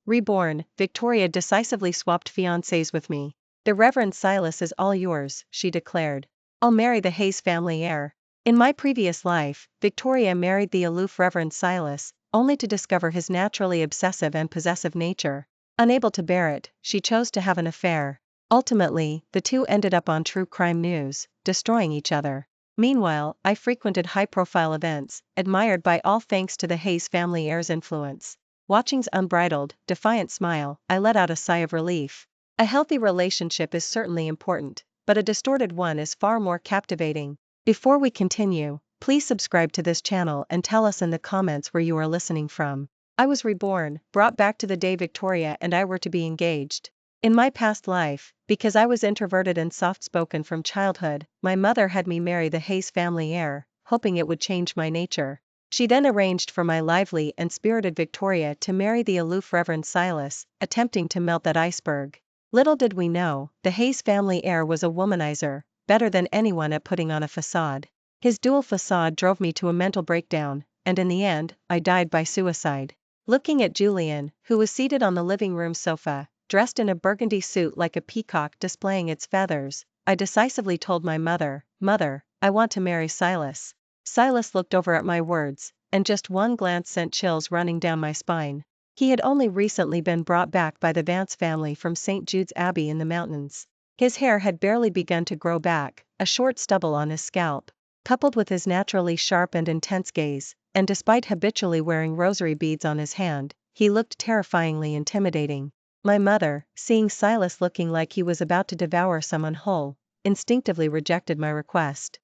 Reborn, Victoria decisively swapped fiancés with me. The Reverend Silas is all yours, she declared. I'll marry the Hayes family heir. In my previous life, Victoria married the aloof Reverend Silas, only to discover his naturally obsessive and possessive nature. Unable to bear it, she chose to have an affair. Ultimately, the two ended up on true crime news, destroying each other. Meanwhile, I frequented high-profile events, admired by all thanks to the Hayes family heir's influence. Watching's unbridled, defiant smile, I let out a sigh of relief. A healthy relationship is certainly important, but a distorted one is far more captivating. Before we continue, please subscribe to this channel and tell us in the comments where you are listening from. I was reborn, brought back to the day Victoria and I were to be engaged. In my past life, because I was introverted and soft-spoken from childhood, my mother had me marry the Hayes family heir, hoping it would change my nature. She then arranged for my lively and spirited Victoria to marry the aloof Reverend Silas, attempting to melt that iceberg. Little did we know, the Hayes family heir was a womanizer, better than anyone at putting on a facade. His dual facade drove me to a mental breakdown, and in the end, I died by suicide. Looking at Julian, who was seated on the living room sofa, dressed in a burgundy suit like a peacock displaying its feathers, I decisively told my mother, "Mother, I want to marry Silas." Silas looked over at my words, and just one glance sent chills running down my spine. He had only recently been brought back by the Vance family from St. Jude's Abbey in the mountains. His hair had barely begun to grow back, a short stubble on his scalp, coupled with his naturally sharp and intense gaze, and despite habitually wearing rosary beads on his hand, he looked terrifyingly intimidating. My mother, seeing Silas looking like he was about to devour someone whole, instinctively rejected my request.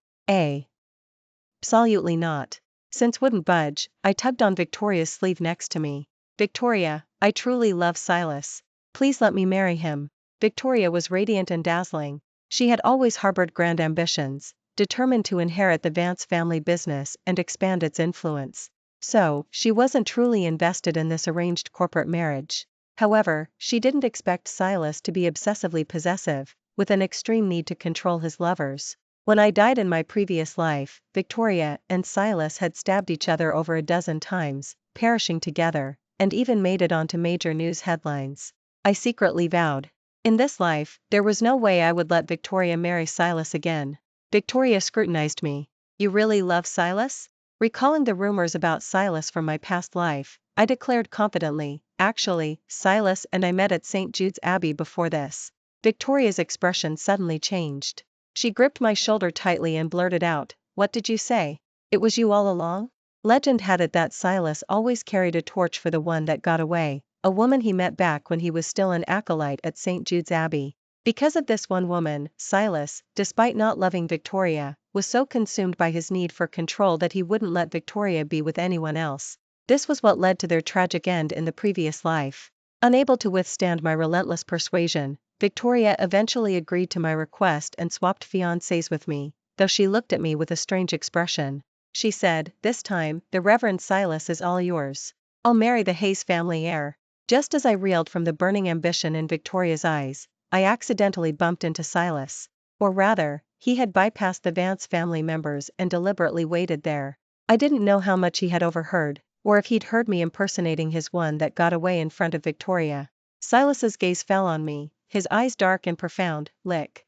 Absolutely not. Since wouldn't budge, I tugged on Victoria's sleeve next to me. "Victoria, I truly love Silas. Please let me marry him." Victoria was radiant and dazzling. She had always harbored grand ambitions, determined to inherit the Vance family business and expand its influence. So, she wasn't truly invested in this arranged corporate marriage. However, she didn't expect Silas to be obsessively possessive, with an extreme need to control his lovers. When I died in my previous life, Victoria and Silas had stabbed each other over a dozen times, perishing together, and even made it onto major news headlines. I secretly vowed. In this life, there was no way I would let Victoria marry Silas again. Victoria scrutinized me. "You really love Silas?" Recalling the rumors about Silas from my past life, I declared confidently, "Actually, Silas and I met at St. Jude's Abbey before this." Victoria's expression suddenly changed. She gripped my shoulder tightly and blurted out, "What did you say? It was you all along?" Legend had it that Silas always carried a torch for the one that got away, a woman he met back when he was still an acolyte at St. Jude's Abbey. Because of this one woman, Silas, despite not loving Victoria, was so consumed by his need for control that he wouldn't let Victoria be with anyone else. This was what led to their tragic end in the previous life. Unable to withstand my relentless persuasion, Victoria eventually agreed to my request and swapped fiancés with me, though she looked at me with a strange expression. She said, "This time, the Reverend Silas is all yours. I'll marry the Hayes family heir." Just as I reeled from the burning ambition in Victoria's eyes, I accidentally bumped into Silas. Or rather, he had bypassed the Vance family members and deliberately waited there. I didn't know how much he had overheard, or if he'd heard me impersonating his one that got away in front of Victoria. Silas's gaze fell on me, his eyes dark and profound, like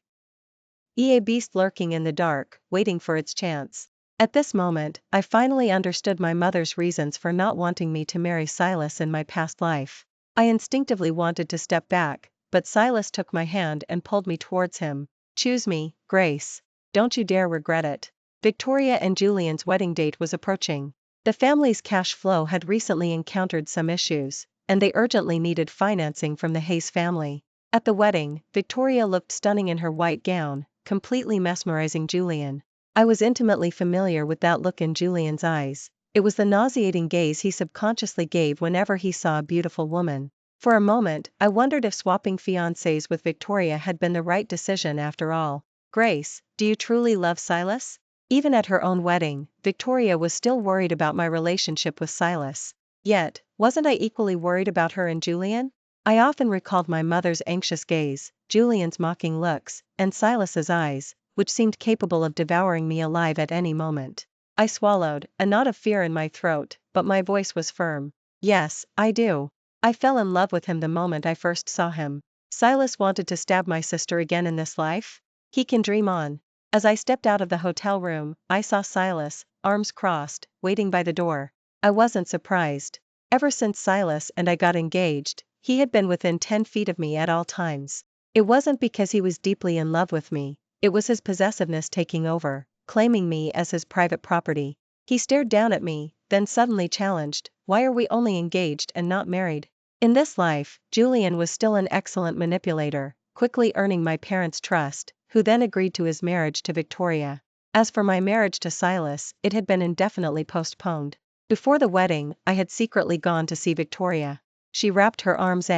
a beast lurking in the dark, waiting for its chance. At this moment, I finally understood my mother's reasons for not wanting me to marry Silas in my past life. I instinctively wanted to step back, but Silas took my hand and pulled me towards him. "Choose me, Grace. Don't you dare regret it." Victoria and Julian's wedding date was approaching. The family's cash flow had recently encountered some issues, and they urgently needed financing from the Hayes family. At the wedding, Victoria looked stunning in her white gown, completely mesmerizing Julian. I was intimately familiar with that look in Julian's eyes. It was the nauseating gaze he subconsciously gave whenever he saw a beautiful woman. For a moment, I wondered if swapping fiancés with Victoria had been the right decision after all. "Grace, do you truly love Silas?" Even at her own wedding, Victoria was still worried about my relationship with Silas. Yet, wasn't I equally worried about her and Julian? I often recalled my mother's anxious gaze, Julian's mocking looks, and Silas's eyes, which seemed capable of devouring me alive at any moment. I swallowed, a knot of fear in my throat, but my voice was firm. "Yes, I do. I fell in love with him the moment I first saw him. Silas wanted to stab my sister again in this life? He can dream on. As I stepped out of the hotel room, I saw Silas, arms crossed, waiting by the door. I wasn't surprised. Ever since Silas and I got engaged, he had been within 10 feet of me at all times. It wasn't because he was deeply in love with me, it was his possessiveness taking over, claiming me as his private property. He stared down at me, then suddenly challenged, "Why are we only engaged and not married?" In this life, Julian was still an excellent manipulator, quickly earning my parents' trust, who then agreed to his marriage to Victoria. As for my marriage to Silas, it had been indefinitely postponed. Before the wedding, I had secretly gone to see Victoria. She wrapped her arms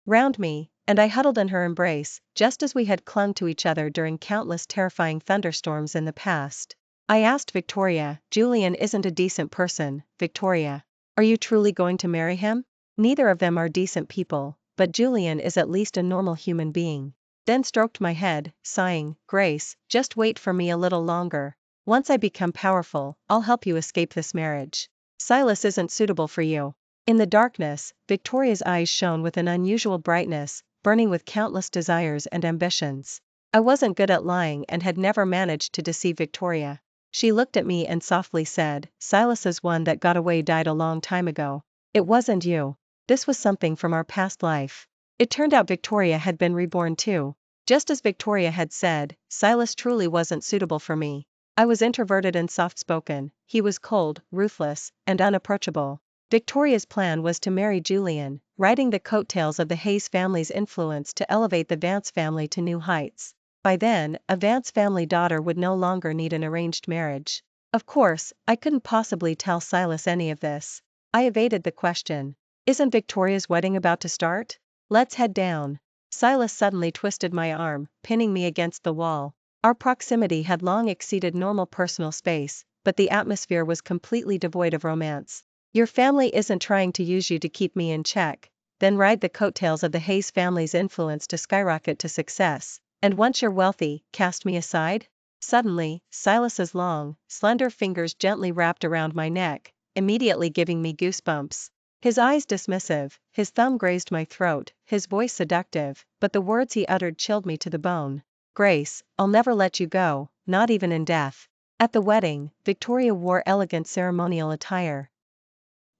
round me, and I huddled in her embrace, just as we had clung to each other during countless terrifying thunderstorms in the past. I asked Victoria, "Julian isn't a decent person, Victoria. Are you truly going to marry him?" "Neither of them are decent people, but Julian is at least a normal human being." Then stroked my head, sighing, "Grace, just wait for me a little longer. Once I become powerful, I'll help you escape this marriage. Silas isn't suitable for you." In the darkness, Victoria's eyes shone with an unusual brightness, burning with countless desires and ambitions. I wasn't good at lying and had never managed to deceive Victoria. She looked at me and softly said, "Silas's one that got away died a long time ago. It wasn't you. This was something from our past life." It turned out Victoria had been reborn too. Just as Victoria had said, Silas truly wasn't suitable for me. I was introverted and soft-spoken, he was cold, ruthless, and unapproachable. Victoria's plan was to marry Julian, riding the coattails of the Hayes family's influence to elevate the Vance family to new heights. By then, a Vance family daughter would no longer need an arranged marriage. Of course, I couldn't possibly tell Silas any of this. I evaded the question. "Isn't Victoria's wedding about to start? Let's head down." Silas suddenly twisted my arm, pinning me against the wall. Our proximity had long exceeded normal personal space, but the atmosphere was completely devoid of romance. "Your family isn't trying to use you to keep me in check, then ride the coattails of the Hayes family's influence to skyrocket to success, and once you're wealthy, cast me aside?" Suddenly, Silas's long, slender fingers gently wrapped around my neck, immediately giving me goosebumps. His eyes dismissive, his thumb grazed my throat, his voice seductive, but the words he uttered chilled me to the bone. "Grace, I'll never let you go, not even in death." At the wedding, Victoria wore elegant ceremonial attire.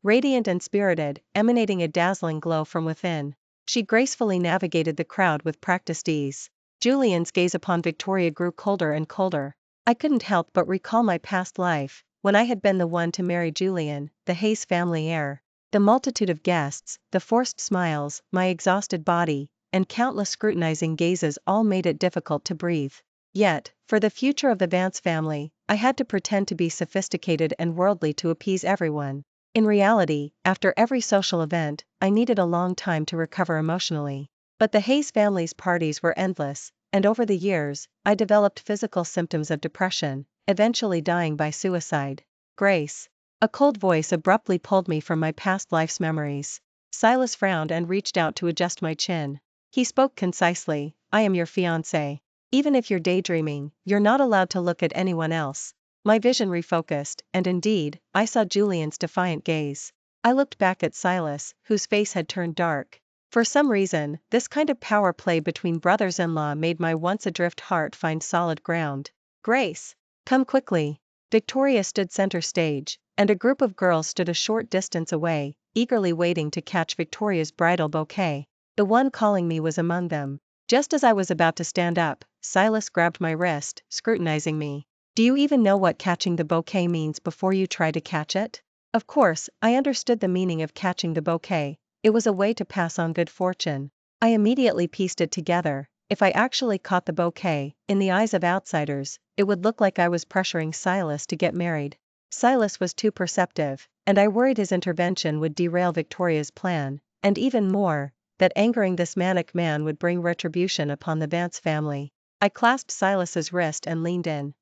Radiant and spirited, emanating a dazzling glow from within, she gracefully navigated the crowd with practiced ease. Julian's gaze upon Victoria grew colder and colder. I couldn't help but recall my past life, when I had been the one to marry Julian, the Hayes family heir. The multitude of guests, the forced smiles, my exhausted body, and countless scrutinizing gazes all made it difficult to breathe. Yet, for the future of the Vance family, I had to pretend to be sophisticated and worldly to appease everyone. In reality, after every social event, I needed a long time to recover emotionally. But the Hayes family's parties were endless, and over the years, I developed physical symptoms of depression, eventually dying by suicide. "Grace." A cold voice abruptly pulled me from my past life's memories. Silas frowned and reached out to adjust my chin. He spoke concisely, "I am your fiancé. Even if you're daydreaming, you're not allowed to look at anyone else." My vision refocused, and indeed, I saw Julian's defiant gaze. I looked back at Silas, whose face had turned dark. For some reason, this kind of power play between brothers-in-law made my once adrift heart find solid ground. "Grace, come quickly." Victoria stood center stage, and a group of girls stood a short distance away, eagerly waiting to catch Victoria's bridal bouquet. The one calling me was among them. Just as I was about to stand up, Silas grabbed my wrist, scrutinizing me. "Do you even know what catching the bouquet means before you try to catch it?" Of course, I understood the meaning of catching the bouquet. It was a way to pass on good fortune. I immediately pieced it together. If I actually caught the bouquet, in the eyes of outsiders, it would look like I was pressuring Silas to get married. Silas was too perceptive, and I worried his intervention would derail Victoria's plan, and even more, that angering this manic man would bring retribution upon the Vance family. I clasped Silas's wrist and leaned in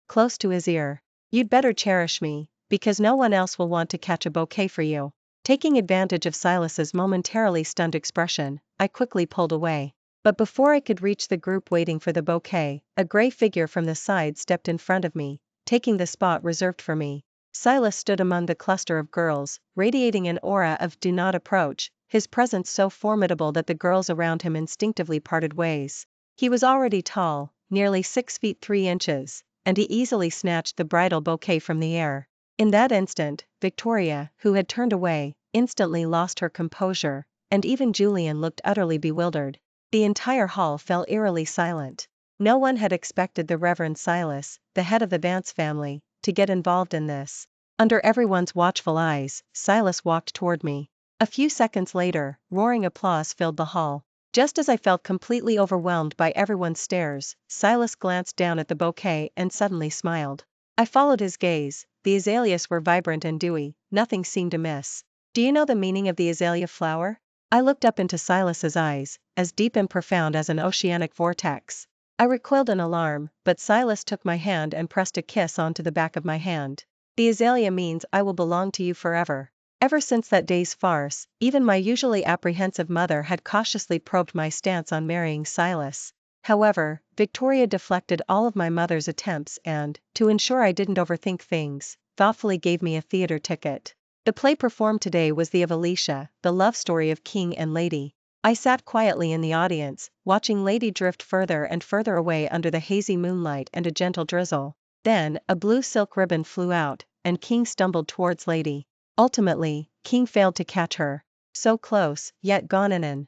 close to his ear. "You'd better cherish me, because no one else will want to catch a bouquet for you." Taking advantage of Silas's momentarily stunned expression, I quickly pulled away. But before I could reach the group waiting for the bouquet, a gray figure from the side stepped in front of me, taking the spot reserved for me. Silas stood among the cluster of girls, radiating an aura of "do not approach," his presence so formidable that the girls around him instinctively parted ways. He was already tall, nearly 6 feet 3 inches, and he easily snatched the bridal bouquet from the air. In that instant, Victoria, who had turned away, instantly lost her composure, and even Julian looked utterly bewildered. The entire hall fell eerily silent. No one had expected the Reverend Silas, the head of the Vance family, to get involved in this. Under everyone's watchful eyes, Silas walked toward me. A few seconds later, roaring applause filled the hall. Just as I felt completely overwhelmed by everyone's stares, Silas glanced down at the bouquet and suddenly smiled. I followed his gaze. The azaleas were vibrant and dewy, nothing seemed amiss. Do you know the meaning of the azalea flower? I looked up into Silas's eyes, as deep and profound as an oceanic vortex. I recoiled in alarm, but Silas took my hand and pressed a kiss onto the back of my hand. The azalea means I will belong to you forever. Ever since that day's farce, even my usually apprehensive mother had cautiously probed my stance on marrying Silas. However, Victoria deflected all of my mother's attempts and, to ensure I didn't overthink things, thoughtfully gave me a theater ticket. The play performed today was the of Alicia, the love story of King and Lady. I sat quietly in the audience, watching Lady drift further and further away under the hazy moonlight and a gentle drizzle. Then, a blue silk ribbon flew out, and King stumbled towards Lady. Ultimately, King failed to catch her. So close, yet gone in an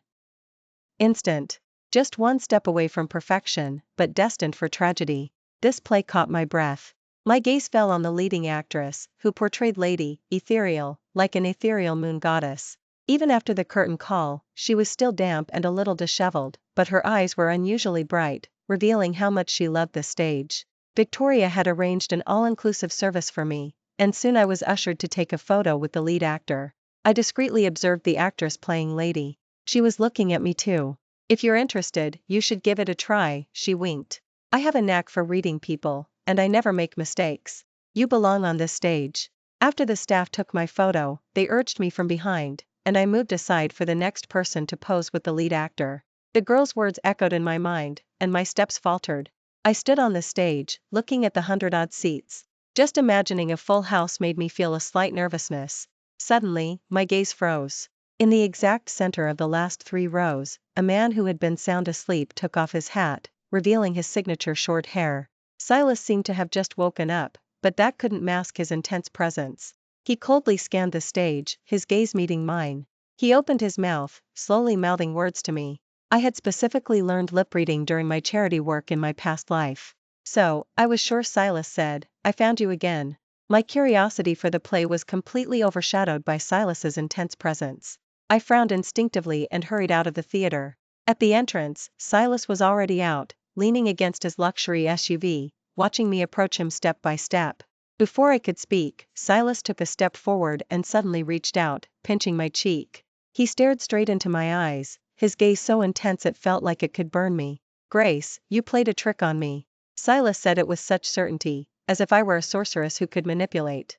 instant. Just one step away from perfection, but destined for tragedy. This play caught my breath. My gaze fell on the leading actress, who portrayed Lady, ethereal, like an ethereal moon goddess. Even after the curtain call, she was still damp and a little disheveled, but her eyes were unusually bright, revealing how much she loved the stage. Victoria had arranged an all-inclusive service for me, and soon I was ushered to take a photo with the lead actor. I discreetly observed the actress playing Lady. She was looking at me too. If you're interested, you should give it a try, she winked. I have a knack for reading people, and I never make mistakes. You belong on this stage. After the staff took my photo, they urged me from behind, and I moved aside for the next person to pose with the lead actor. The girl's words echoed in my mind, and my steps faltered. I stood on the stage, looking at the 100-odd seats. Just imagining a full house made me feel a slight nervousness. Suddenly, my gaze froze. In the exact center of the last 3 rows, a man who had been sound asleep took off his hat, revealing his signature short hair. Silas seemed to have just woken up, but that couldn't mask his intense presence. He coldly scanned the stage, his gaze meeting mine. He opened his mouth, slowly mouthing words to me. I had specifically learned lip reading during my charity work in my past life. So, I was sure Silas said, "I found you again." My curiosity for the play was completely overshadowed by Silas's intense presence. I frowned instinctively and hurried out of the theater. At the entrance, Silas was already out, leaning against his luxury SUV, watching me approach him step by step. Before I could speak, Silas took a step forward and suddenly reached out, pinching my cheek. He stared straight into my eyes, his gaze so intense it felt like it could burn me. "Grace, you played a trick on me." Silas said it with such certainty, as if I were a sorceress who could manipulate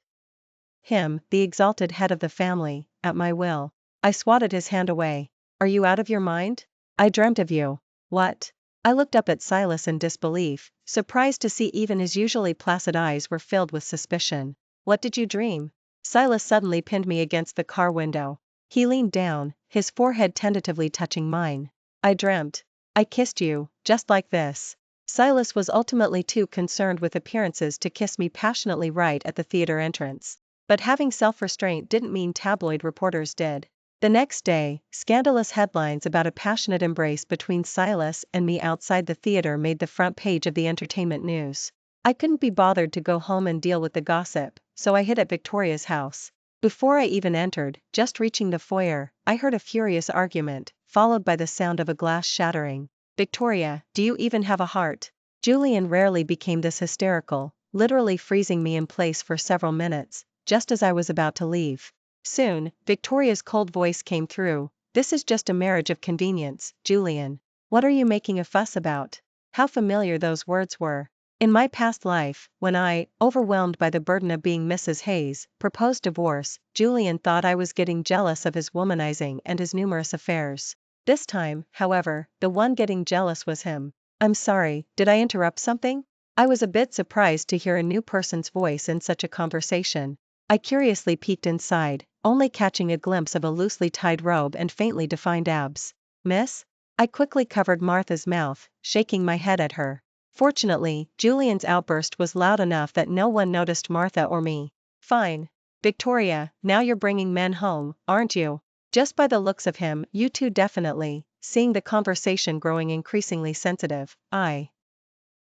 him, the exalted head of the family, at my will. I swatted his hand away. "Are you out of your mind? I dreamt of you." "What?" I looked up at Silas in disbelief, surprised to see even his usually placid eyes were filled with suspicion. "What did you dream?" Silas suddenly pinned me against the car window. He leaned down, his forehead tentatively touching mine. "I dreamt. I kissed you, just like this." Silas was ultimately too concerned with appearances to kiss me passionately right at the theater entrance. But having self-restraint didn't mean tabloid reporters did. The next day, scandalous headlines about a passionate embrace between Silas and me outside the theater made the front page of the entertainment news. I couldn't be bothered to go home and deal with the gossip, so I hid at Victoria's house. Before I even entered, just reaching the foyer, I heard a furious argument, followed by the sound of a glass shattering. "Victoria, do you even have a heart?" Julian rarely became this hysterical, literally freezing me in place for several minutes, just as I was about to leave. Soon, Victoria's cold voice came through. "This is just a marriage of convenience, Julian. What are you making a fuss about?" How familiar those words were. In my past life, when I, overwhelmed by the burden of being Mrs. Hayes, proposed divorce, Julian thought I was getting jealous of his womanizing and his numerous affairs. This time, however, the one getting jealous was him. "I'm sorry, did I interrupt something?" I was a bit surprised to hear a new person's voice in such a conversation. I curiously peeked inside, only catching a glimpse of a loosely tied robe and faintly defined abs. Miss? I quickly covered Martha's mouth, shaking my head at her. Fortunately, Julian's outburst was loud enough that no one noticed Martha or me. Fine. Victoria, now you're bringing men home, aren't you? Just by the looks of him, you two definitely. Seeing the conversation growing increasingly sensitive, I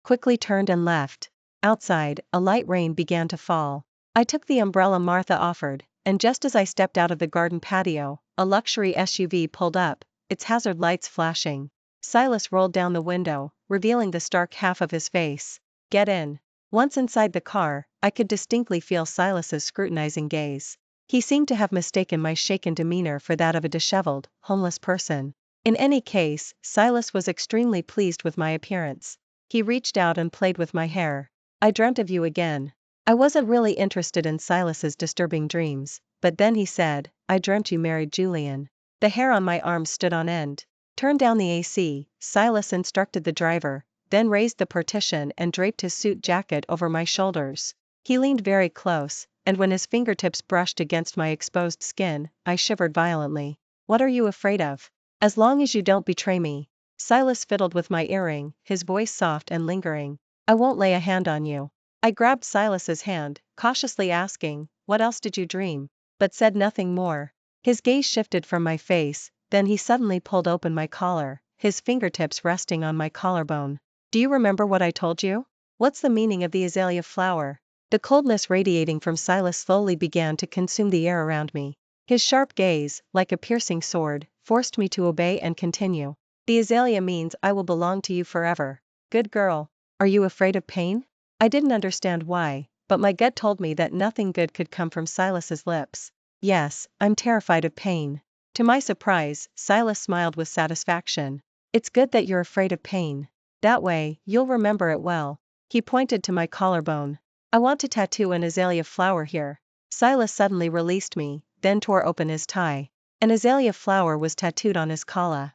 quickly turned and left. Outside, a light rain began to fall. I took the umbrella Martha offered, and just as I stepped out of the garden patio, a luxury SUV pulled up, its hazard lights flashing. Silas rolled down the window, revealing the stark half of his face. Get in. Once inside the car, I could distinctly feel Silas's scrutinizing gaze. He seemed to have mistaken my shaken demeanor for that of a disheveled, homeless person. In any case, Silas was extremely pleased with my appearance. He reached out and played with my hair. I dreamt of you again. I wasn't really interested in Silas's disturbing dreams, but then he said, I dreamt you married Julian. The hair on my arms stood on end. Turn down the AC, Silas instructed the driver, then raised the partition and draped his suit jacket over my shoulders. He leaned very close, and when his fingertips brushed against my exposed skin, I shivered violently. What are you afraid of? As long as you don't betray me. Silas fiddled with my earring, his voice soft and lingering. I won't lay a hand on you. I grabbed Silas's hand, cautiously asking, what else did you dream? But said nothing more. His gaze shifted from my face, then he suddenly pulled open my collar, his fingertips resting on my collarbone. Do you remember what I told you? What's the meaning of the azalea flower? The coldness radiating from Silas slowly began to consume the air around me. His sharp gaze, like a piercing sword, forced me to obey and continue. The azalea means I will belong to you forever. Good girl. Are you afraid of pain? I didn't understand why, but my gut told me that nothing good could come from Silas's lips. Yes, I'm terrified of pain. To my surprise, Silas smiled with satisfaction. It's good that you're afraid of pain. That way, you'll remember it well. He pointed to my collarbone. I want to tattoo an azalea flower here. Silas suddenly released me, then tore open his tie. An azalea flower was tattooed on his collarbone.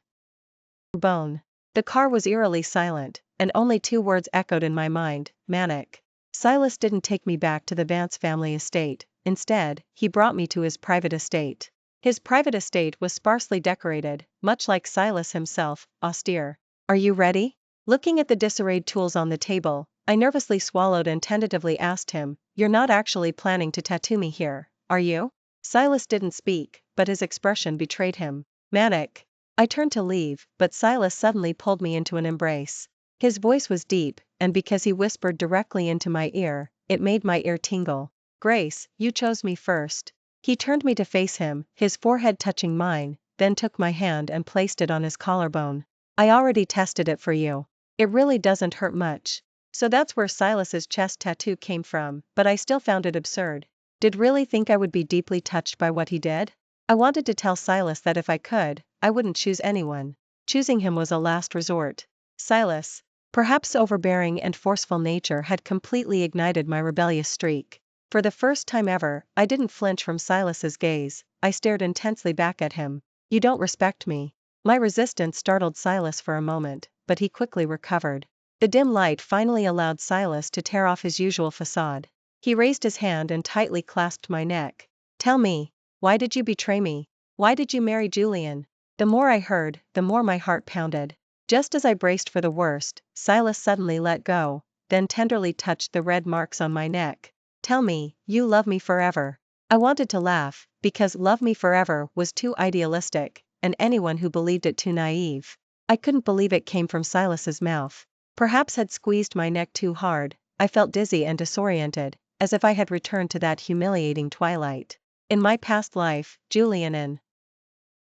The car was eerily silent, and only two words echoed in my mind, manic. Silas didn't take me back to the Vance family estate, instead, he brought me to his private estate. His private estate was sparsely decorated, much like Silas himself, austere. Are you ready? Looking at the disarrayed tools on the table, I nervously swallowed and tentatively asked him, you're not actually planning to tattoo me here, are you? Silas didn't speak, but his expression betrayed him. Manic. I turned to leave, but Silas suddenly pulled me into an embrace. His voice was deep, and because he whispered directly into my ear, it made my ear tingle. Grace, you chose me first. He turned me to face him, his forehead touching mine, then took my hand and placed it on his collarbone. I already tested it for you. It really doesn't hurt much. So that's where Silas's chest tattoo came from, but I still found it absurd. Did really think I would be deeply touched by what he did? I wanted to tell Silas that if I could, I wouldn't choose anyone. Choosing him was a last resort. Silas, perhaps overbearing and forceful nature had completely ignited my rebellious streak. For the first time ever, I didn't flinch from Silas's gaze, I stared intensely back at him. You don't respect me. My resistance startled Silas for a moment, but he quickly recovered. The dim light finally allowed Silas to tear off his usual facade. He raised his hand and tightly clasped my neck. Tell me, why did you betray me? Why did you marry Julian? The more I heard, the more my heart pounded. Just as I braced for the worst, Silas suddenly let go, then tenderly touched the red marks on my neck. Tell me, you love me forever. I wanted to laugh, because love me forever was too idealistic, and anyone who believed it too naive. I couldn't believe it came from Silas's mouth. Perhaps had squeezed my neck too hard, I felt dizzy and disoriented, as if I had returned to that humiliating twilight. In my past life, Julian and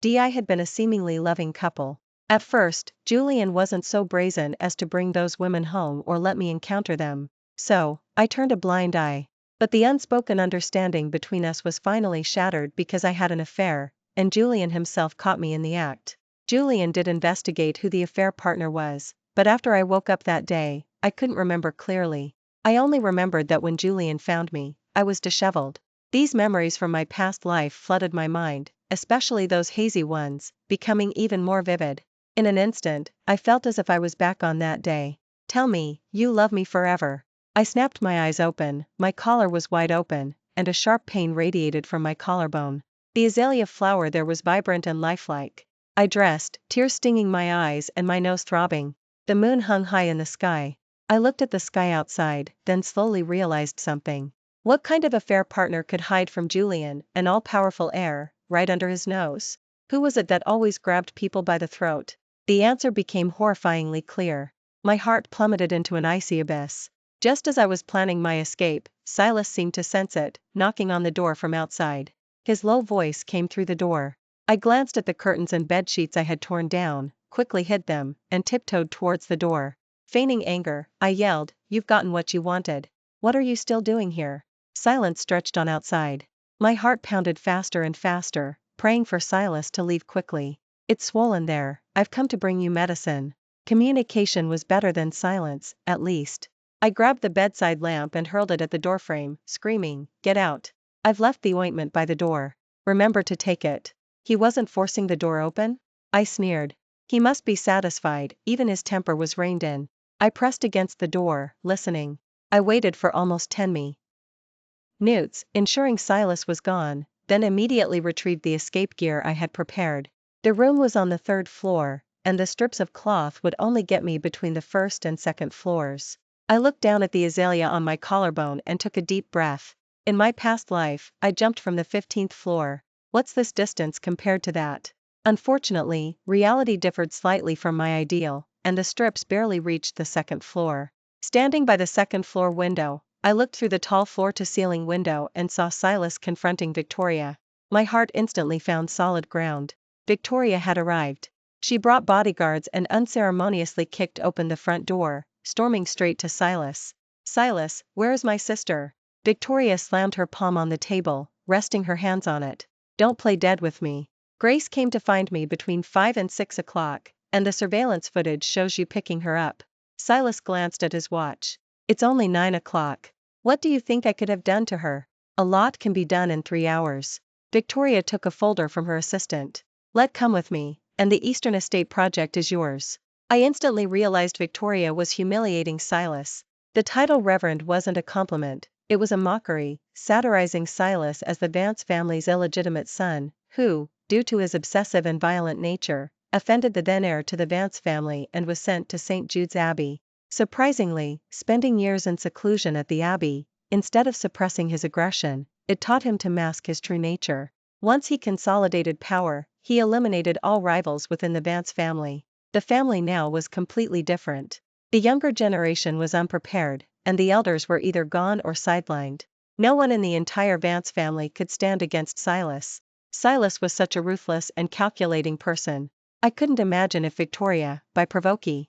I had been a seemingly loving couple. At first, Julian wasn't so brazen as to bring those women home or let me encounter them. So, I turned a blind eye. But the unspoken understanding between us was finally shattered because I had an affair, and Julian himself caught me in the act. Julian did investigate who the affair partner was, but after I woke up that day, I couldn't remember clearly. I only remembered that when Julian found me, I was disheveled. These memories from my past life flooded my mind, especially those hazy ones, becoming even more vivid. In an instant, I felt as if I was back on that day. Tell me, you love me forever. I snapped my eyes open, my collar was wide open, and a sharp pain radiated from my collarbone. The azalea flower there was vibrant and lifelike. I dressed, tears stinging my eyes and my nose throbbing. The moon hung high in the sky. I looked at the sky outside, then slowly realized something. What kind of affair partner could hide from Julian, an all-powerful heir, right under his nose? Who was it that always grabbed people by the throat? The answer became horrifyingly clear. My heart plummeted into an icy abyss. Just as I was planning my escape, Silas seemed to sense it, knocking on the door from outside. His low voice came through the door. I glanced at the curtains and bedsheets I had torn down, quickly hid them, and tiptoed towards the door. Feigning anger, I yelled, "You've gotten what you wanted. What are you still doing here?" Silence stretched on outside. My heart pounded faster and faster, praying for Silas to leave quickly. "It's swollen there, I've come to bring you medicine." Communication was better than silence, at least. I grabbed the bedside lamp and hurled it at the doorframe, screaming, "Get out! I've left the ointment by the door. Remember to take it." He wasn't forcing the door open? I sneered. He must be satisfied, even his temper was reined in. I pressed against the door, listening. I waited for almost 10 minutes, ensuring Silas was gone, then immediately retrieved the escape gear I had prepared. The room was on the 3rd floor, and the strips of cloth would only get me between the 1st and 2nd floors. I looked down at the azalea on my collarbone and took a deep breath. In my past life, I jumped from the 15th floor. What's this distance compared to that? Unfortunately, reality differed slightly from my ideal, and the strips barely reached the 2nd floor. Standing by the 2nd floor window, I looked through the tall floor-to-ceiling window and saw Silas confronting Victoria. My heart instantly found solid ground. Victoria had arrived. She brought bodyguards and unceremoniously kicked open the front door, storming straight to Silas. "Silas, where is my sister?" Victoria slammed her palm on the table, resting her hands on it. "Don't play dead with me. Grace came to find me between 5 and 6 o'clock, and the surveillance footage shows you picking her up." Silas glanced at his watch. "It's only 9 o'clock. What do you think I could have done to her?" "A lot can be done in 3 hours." Victoria took a folder from her assistant. Come with me, and the Eastern Estate project is yours." I instantly realized Victoria was humiliating Silas. The title Reverend wasn't a compliment, it was a mockery, satirizing Silas as the Vance family's illegitimate son, who, due to his obsessive and violent nature, offended the then heir to the Vance family and was sent to St. Jude's Abbey. Surprisingly, spending years in seclusion at the Abbey, instead of suppressing his aggression, it taught him to mask his true nature. Once he consolidated power, he eliminated all rivals within the Vance family. The family now was completely different. The younger generation was unprepared, and the elders were either gone or sidelined. No one in the entire Vance family could stand against Silas. Silas was such a ruthless and calculating person. I couldn't imagine if Victoria, by provoking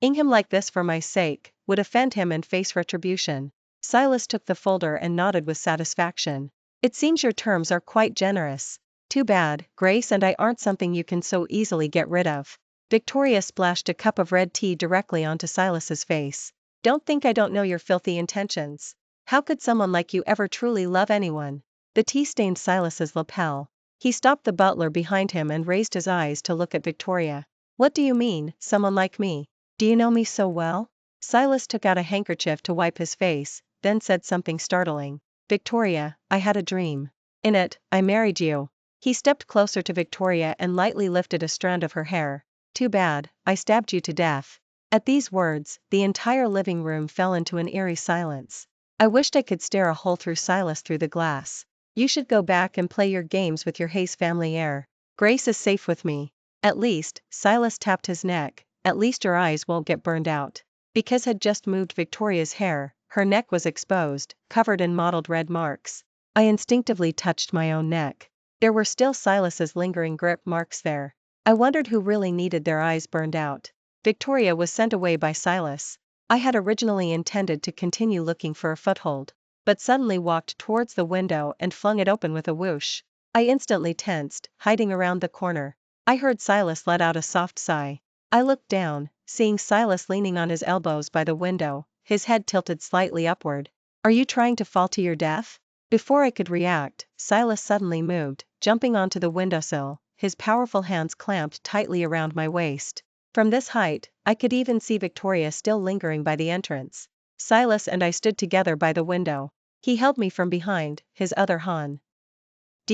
him like this for my sake, would offend him and face retribution. Silas took the folder and nodded with satisfaction. "It seems your terms are quite generous. Too bad, Grace and I aren't something you can so easily get rid of." Victoria splashed a cup of red tea directly onto Silas's face. "Don't think I don't know your filthy intentions. How could someone like you ever truly love anyone?" The tea stained Silas's lapel. He stopped the butler behind him and raised his eyes to look at Victoria. "What do you mean, someone like me? Do you know me so well?" Silas took out a handkerchief to wipe his face, then said something startling. "Victoria, I had a dream. In it, I married you." He stepped closer to Victoria and lightly lifted a strand of her hair. "Too bad, I stabbed you to death." At these words, the entire living room fell into an eerie silence. I wished I could stare a hole through Silas through the glass. "You should go back and play your games with your Hayes family heir. Grace is safe with me." "At least," Silas tapped his neck, "at least your eyes won't get burned out." Because had just moved Victoria's hair, her neck was exposed, covered in mottled red marks. I instinctively touched my own neck. There were still Silas's lingering grip marks there. I wondered who really needed their eyes burned out. Victoria was sent away by Silas. I had originally intended to continue looking for a foothold, but suddenly walked towards the window and flung it open with a whoosh. I instantly tensed, hiding around the corner. I heard Silas let out a soft sigh. I looked down, seeing Silas leaning on his elbows by the window, his head tilted slightly upward. "Are you trying to fall to your death?" Before I could react, Silas suddenly moved, jumping onto the windowsill, his powerful hands clamped tightly around my waist. From this height, I could even see Victoria still lingering by the entrance. Silas and I stood together by the window. He held me from behind, his other hand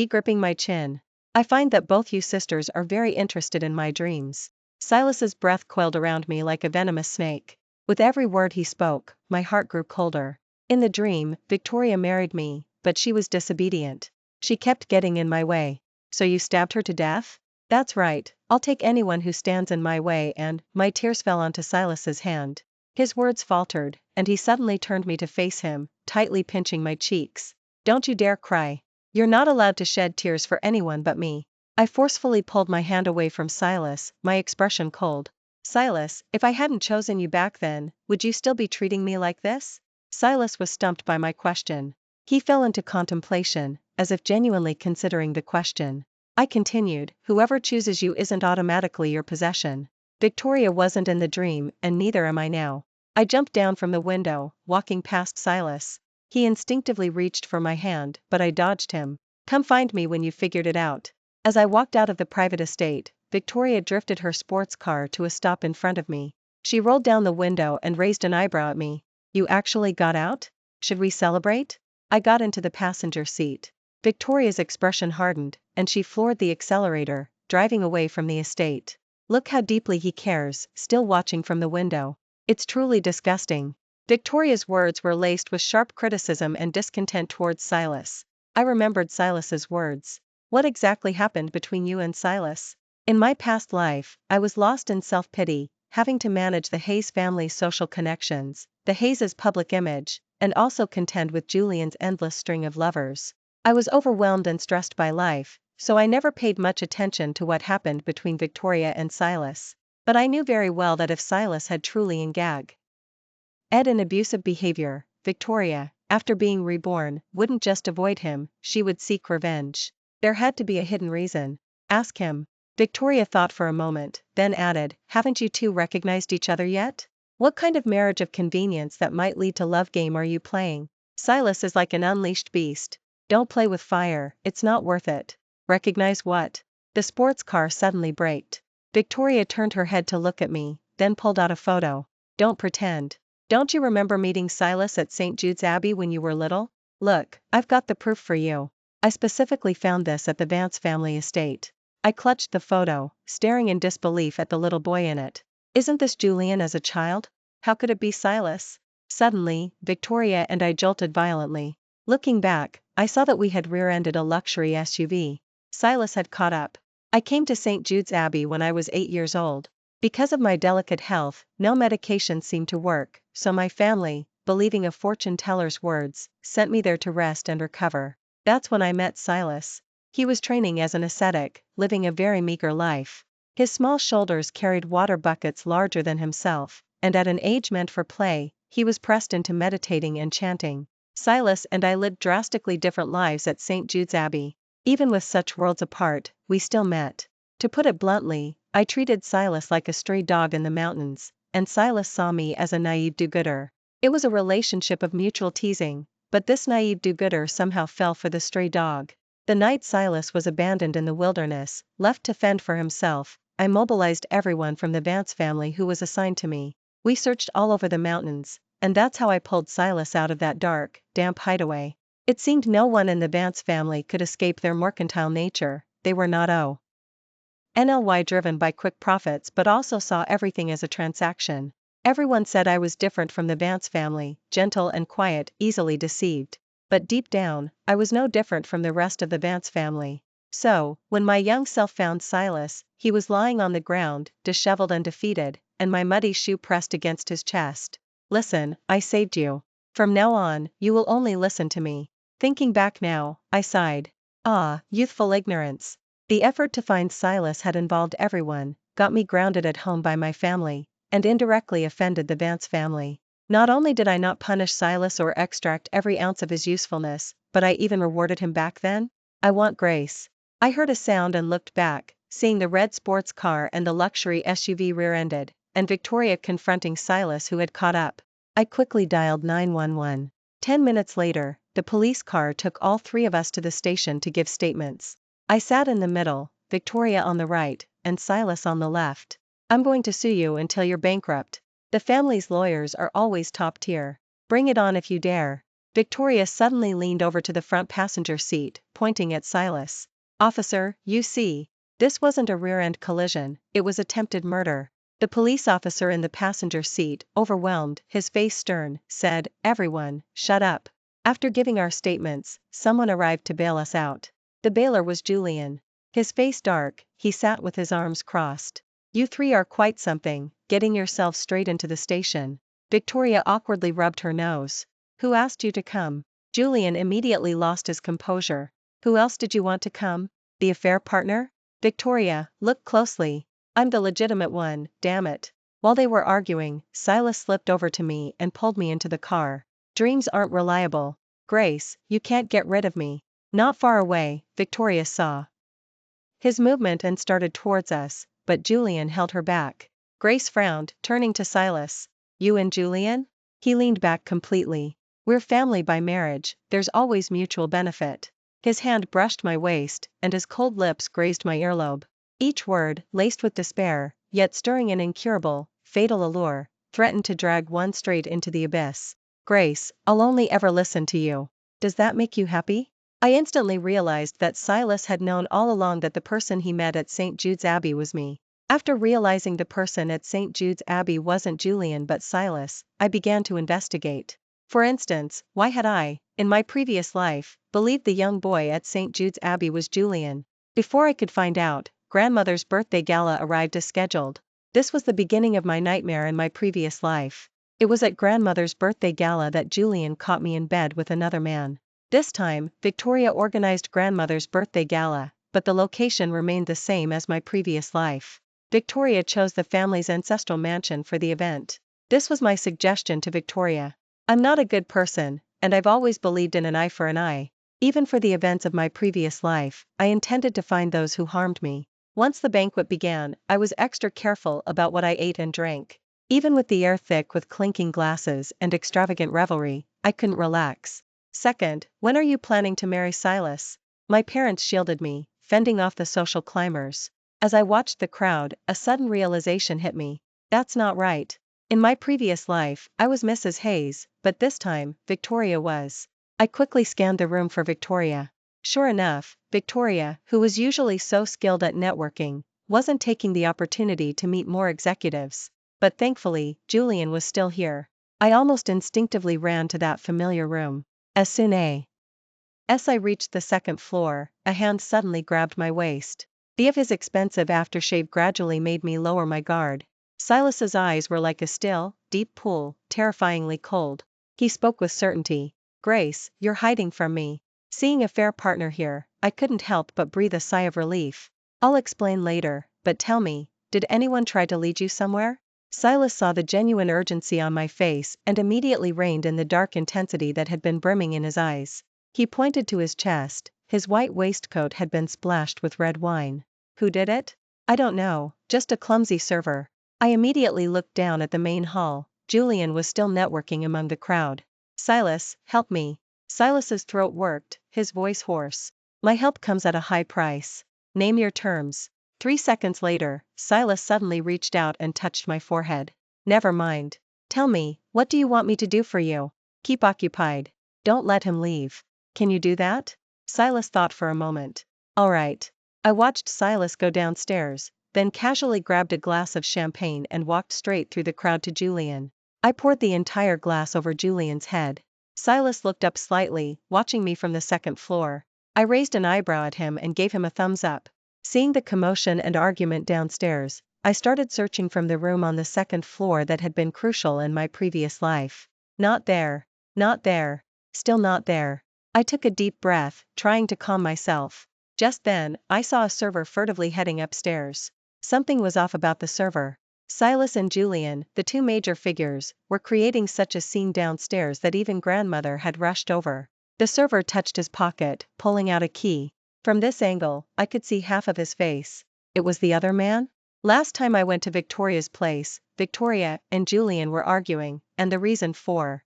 gripping my chin. I find that both you sisters are very interested in my dreams. Silas's breath coiled around me like a venomous snake. With every word he spoke, my heart grew colder. In the dream, Victoria married me, but she was disobedient. She kept getting in my way. So you stabbed her to death? That's right, I'll take anyone who stands in my way, and my tears fell onto Silas's hand. His words faltered, and he suddenly turned me to face him, tightly pinching my cheeks. Don't you dare cry. You're not allowed to shed tears for anyone but me. I forcefully pulled my hand away from Silas, my expression cold. Silas, if I hadn't chosen you back then, would you still be treating me like this? Silas was stumped by my question. He fell into contemplation, as if genuinely considering the question. I continued, whoever chooses you isn't automatically your possession. Victoria wasn't in the dream, and neither am I now. I jumped down from the window, walking past Silas. He instinctively reached for my hand, but I dodged him. Come find me when you figured it out. As I walked out of the private estate, Victoria drifted her sports car to a stop in front of me. She rolled down the window and raised an eyebrow at me. You actually got out? Should we celebrate? I got into the passenger seat. Victoria's expression hardened, and she floored the accelerator, driving away from the estate. Look how deeply he cares, still watching from the window. It's truly disgusting. Victoria's words were laced with sharp criticism and discontent towards Silas. I remembered Silas's words. What exactly happened between you and Silas? In my past life, I was lost in self-pity, having to manage the Hayes family's social connections, the Hayes' public image, and also contend with Julian's endless string of lovers. I was overwhelmed and stressed by life, so I never paid much attention to what happened between Victoria and Silas. But I knew very well that if Silas had truly engaged in abusive behavior, Victoria, after being reborn, wouldn't just avoid him, she would seek revenge. There had to be a hidden reason. Ask him. Victoria thought for a moment, then added, haven't you two recognized each other yet? What kind of marriage of convenience that might lead to love game are you playing? Silas is like an unleashed beast. Don't play with fire, it's not worth it. Recognize what? The sports car suddenly braked. Victoria turned her head to look at me, then pulled out a photo. Don't pretend. Don't you remember meeting Silas at St. Jude's Abbey when you were little? Look, I've got the proof for you. I specifically found this at the Vance family estate. I clutched the photo, staring in disbelief at the little boy in it. Isn't this Julian as a child? How could it be Silas? Suddenly, Victoria and I jolted violently. Looking back, I saw that we had rear-ended a luxury SUV. Silas had caught up. I came to St. Jude's Abbey when I was 8 years old. Because of my delicate health, no medication seemed to work, so my family, believing a fortune teller's words, sent me there to rest and recover. That's when I met Silas. He was training as an ascetic, living a very meager life. His small shoulders carried water buckets larger than himself, and at an age meant for play, he was pressed into meditating and chanting. Silas and I lived drastically different lives at St. Jude's Abbey. Even with such worlds apart, we still met. To put it bluntly, I treated Silas like a stray dog in the mountains, and Silas saw me as a naive do-gooder. It was a relationship of mutual teasing, but this naive do-gooder somehow fell for the stray dog. The night Silas was abandoned in the wilderness, left to fend for himself, I mobilized everyone from the Vance family who was assigned to me. We searched all over the mountains, and that's how I pulled Silas out of that dark, damp hideaway. It seemed no one in the Vance family could escape their mercantile nature. They were not NLY driven by quick profits but also saw everything as a transaction. Everyone said I was different from the Vance family, gentle and quiet, easily deceived. But deep down, I was no different from the rest of the Vance family. So, when my young self found Silas, he was lying on the ground, disheveled and defeated, and my muddy shoe pressed against his chest. Listen, I saved you. From now on, you will only listen to me. Thinking back now, I sighed. Ah, youthful ignorance. The effort to find Silas had involved everyone, got me grounded at home by my family, and indirectly offended the Vance family. Not only did I not punish Silas or extract every ounce of his usefulness, but I even rewarded him back then? I want grace. I heard a sound and looked back, seeing the red sports car and the luxury SUV rear-ended, and Victoria confronting Silas who had caught up. I quickly dialed 911. 10 minutes later, the police car took all three of us to the station to give statements. I sat in the middle, Victoria on the right, and Silas on the left. I'm going to sue you until you're bankrupt. The family's lawyers are always top tier. Bring it on if you dare. Victoria suddenly leaned over to the front passenger seat, pointing at Silas. Officer, you see. This wasn't a rear-end collision, it was attempted murder. The police officer in the passenger seat, overwhelmed, his face stern, said, "Everyone, shut up." After giving our statements, someone arrived to bail us out. The bailer was Julian. His face dark, he sat with his arms crossed. "You three are quite something, getting yourselves straight into the station." Victoria awkwardly rubbed her nose. "Who asked you to come?" Julian immediately lost his composure. "Who else did you want to come? The affair partner?" "Victoria, look closely. I'm the legitimate one, damn it." While they were arguing, Silas slipped over to me and pulled me into the car. "Dreams aren't reliable. Grace, you can't get rid of me." Not far away, Victoria saw his movement and started towards us, but Julian held her back. Grace frowned, turning to Silas. "You and Julian?" He leaned back completely. "We're family by marriage, there's always mutual benefit." His hand brushed my waist, and his cold lips grazed my earlobe. Each word, laced with despair, yet stirring an incurable, fatal allure, threatened to drag one straight into the abyss. "Grace, I'll only ever listen to you. Does that make you happy?" I instantly realized that Silas had known all along that the person he met at St. Jude's Abbey was me. After realizing the person at St. Jude's Abbey wasn't Julian but Silas, I began to investigate. For instance, why had I, in my previous life, believed the young boy at St. Jude's Abbey was Julian? Before I could find out, grandmother's birthday gala arrived as scheduled. This was the beginning of my nightmare in my previous life. It was at grandmother's birthday gala that Julian caught me in bed with another man. This time, Victoria organized grandmother's birthday gala, but the location remained the same as my previous life. Victoria chose the family's ancestral mansion for the event. This was my suggestion to Victoria. I'm not a good person, and I've always believed in an eye for an eye. Even for the events of my previous life, I intended to find those who harmed me. Once the banquet began, I was extra careful about what I ate and drank. Even with the air thick with clinking glasses and extravagant revelry, I couldn't relax. "Second, when are you planning to marry Silas?" My parents shielded me, fending off the social climbers. As I watched the crowd, a sudden realization hit me. That's not right. In my previous life, I was Mrs. Hayes, but this time, Victoria was. I quickly scanned the room for Victoria. Sure enough, Victoria, who was usually so skilled at networking, wasn't taking the opportunity to meet more executives. But thankfully, Julian was still here. I almost instinctively ran to that familiar room. As soon as I reached the second floor, a hand suddenly grabbed my waist. The of his expensive aftershave gradually made me lower my guard. Silas's eyes were like a still, deep pool, terrifyingly cold. He spoke with certainty. "Grace, you're hiding from me." Seeing a fair partner here, I couldn't help but breathe a sigh of relief. "I'll explain later, but tell me, did anyone try to lead you somewhere?" Silas saw the genuine urgency on my face and immediately reined in the dark intensity that had been brimming in his eyes. He pointed to his chest, his white waistcoat had been splashed with red wine. "Who did it?" "I don't know, just a clumsy server." I immediately looked down at the main hall. Julian was still networking among the crowd. "Silas, help me." Silas's throat worked, his voice hoarse. "My help comes at a high price. Name your terms." 3 seconds later, Silas suddenly reached out and touched my forehead. "Never mind. Tell me, what do you want me to do for you?" "Keep occupied. Don't let him leave." "Can you do that?" Silas thought for a moment. "All right." I watched Silas go downstairs, then casually grabbed a glass of champagne and walked straight through the crowd to Julian. I poured the entire glass over Julian's head. Silas looked up slightly, watching me from the second floor. I raised an eyebrow at him and gave him a thumbs up. Seeing the commotion and argument downstairs, I started searching from the room on the second floor that had been crucial in my previous life. Not there. Not there. Still not there. I took a deep breath, trying to calm myself. Just then, I saw a server furtively heading upstairs. Something was off about the server. Silas and Julian, the two major figures, were creating such a scene downstairs that even grandmother had rushed over. The server touched his pocket, pulling out a key. From this angle, I could see half of his face. It was the other man? Last time I went to Victoria's place, Victoria and Julian were arguing, and the reason for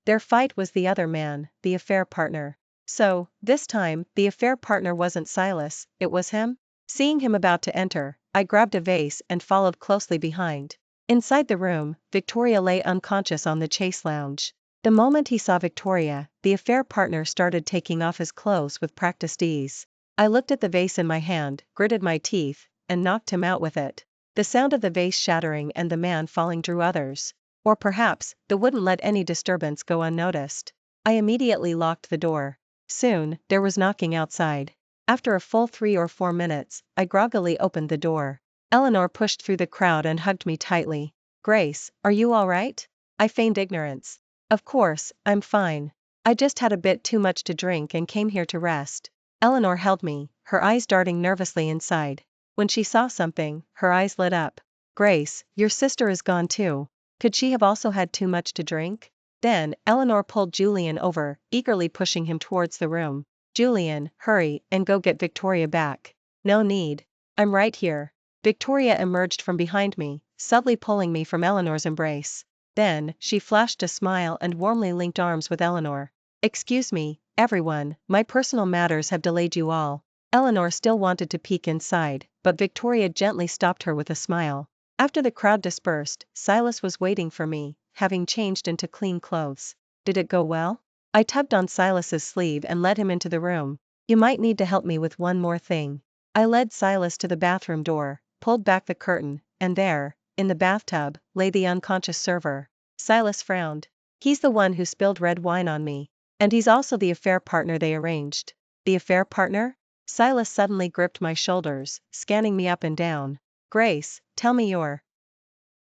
their fight was the other man, the affair partner. So, this time, the affair partner wasn't Silas, it was him? Seeing him about to enter, I grabbed a vase and followed closely behind. Inside the room, Victoria lay unconscious on the chase lounge. The moment he saw Victoria, the affair partner started taking off his clothes with practiced ease. I looked at the vase in my hand, gritted my teeth, and knocked him out with it. The sound of the vase shattering and the man falling drew others. Or perhaps, they wouldn't let any disturbance go unnoticed. I immediately locked the door. Soon, there was knocking outside. After a full 3 or 4 minutes, I groggily opened the door. Eleanor pushed through the crowd and hugged me tightly. "Grace, are you all right?" I feigned ignorance. "Of course, I'm fine. I just had a bit too much to drink and came here to rest." Eleanor held me, her eyes darting nervously inside. When she saw something, her eyes lit up. "Grace, your sister is gone too. Could she have also had too much to drink?" Then, Eleanor pulled Julian over, eagerly pushing him towards the room. "Julian, hurry and go get Victoria back." "No need. I'm right here." Victoria emerged from behind me, subtly pulling me from Eleanor's embrace. Then, she flashed a smile and warmly linked arms with Eleanor. "Excuse me, everyone, my personal matters have delayed you all." Eleanor still wanted to peek inside, but Victoria gently stopped her with a smile. After the crowd dispersed, Silas was waiting for me, having changed into clean clothes. "Did it go well?" I tugged on Silas's sleeve and led him into the room. "You might need to help me with one more thing." I led Silas to the bathroom door, pulled back the curtain, and there, in the bathtub, lay the unconscious server. Silas frowned. "He's the one who spilled red wine on me. And he's also the affair partner they arranged." "The affair partner?" Silas suddenly gripped my shoulders, scanning me up and down. "Grace, tell me you're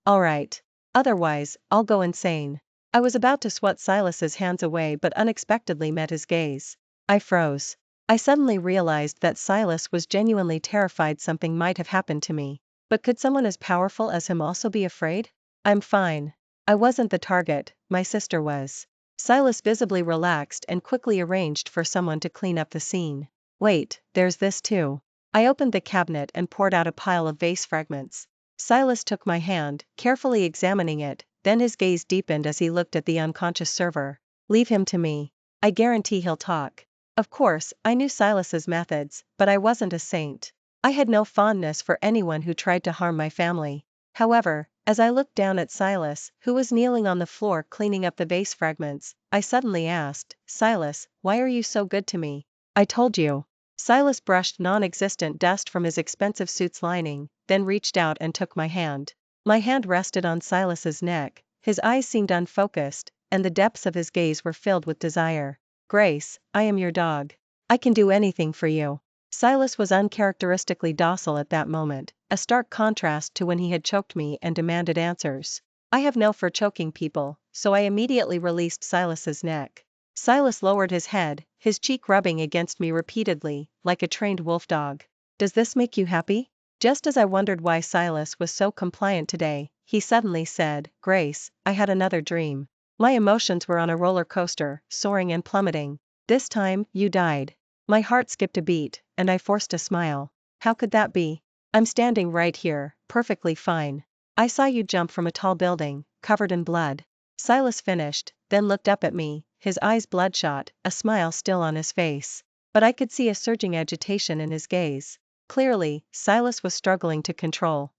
all right. Otherwise, I'll go insane." I was about to swat Silas's hands away but unexpectedly met his gaze. I froze. I suddenly realized that Silas was genuinely terrified something might have happened to me. But could someone as powerful as him also be afraid? "I'm fine. I wasn't the target, my sister was." Silas visibly relaxed and quickly arranged for someone to clean up the scene. "Wait, there's this too." I opened the cabinet and poured out a pile of vase fragments. Silas took my hand, carefully examining it, then his gaze deepened as he looked at the unconscious server. "Leave him to me. I guarantee he'll talk." Of course, I knew Silas's methods, but I wasn't a saint. I had no fondness for anyone who tried to harm my family. However, as I looked down at Silas, who was kneeling on the floor cleaning up the vase fragments, I suddenly asked, "Silas, why are you so good to me?" "I told you." Silas brushed non-existent dust from his expensive suit's lining, then reached out and took my hand. My hand rested on Silas's neck, his eyes seemed unfocused, and the depths of his gaze were filled with desire. "Grace, I am your dog. I can do anything for you." Silas was uncharacteristically docile at that moment, a stark contrast to when he had choked me and demanded answers. I have no for choking people, so I immediately released Silas's neck. Silas lowered his head, his cheek rubbing against me repeatedly, like a trained wolf dog. "Does this make you happy?" Just as I wondered why Silas was so compliant today, he suddenly said, "Grace, I had another dream." My emotions were on a roller coaster, soaring and plummeting. "This time, you died." My heart skipped a beat, and I forced a smile. "How could that be? I'm standing right here, perfectly fine. I saw you jump from a tall building, covered in blood." Silas finished, then looked up at me, his eyes bloodshot, a smile still on his face. But I could see a surging agitation in his gaze. Clearly, Silas was struggling to control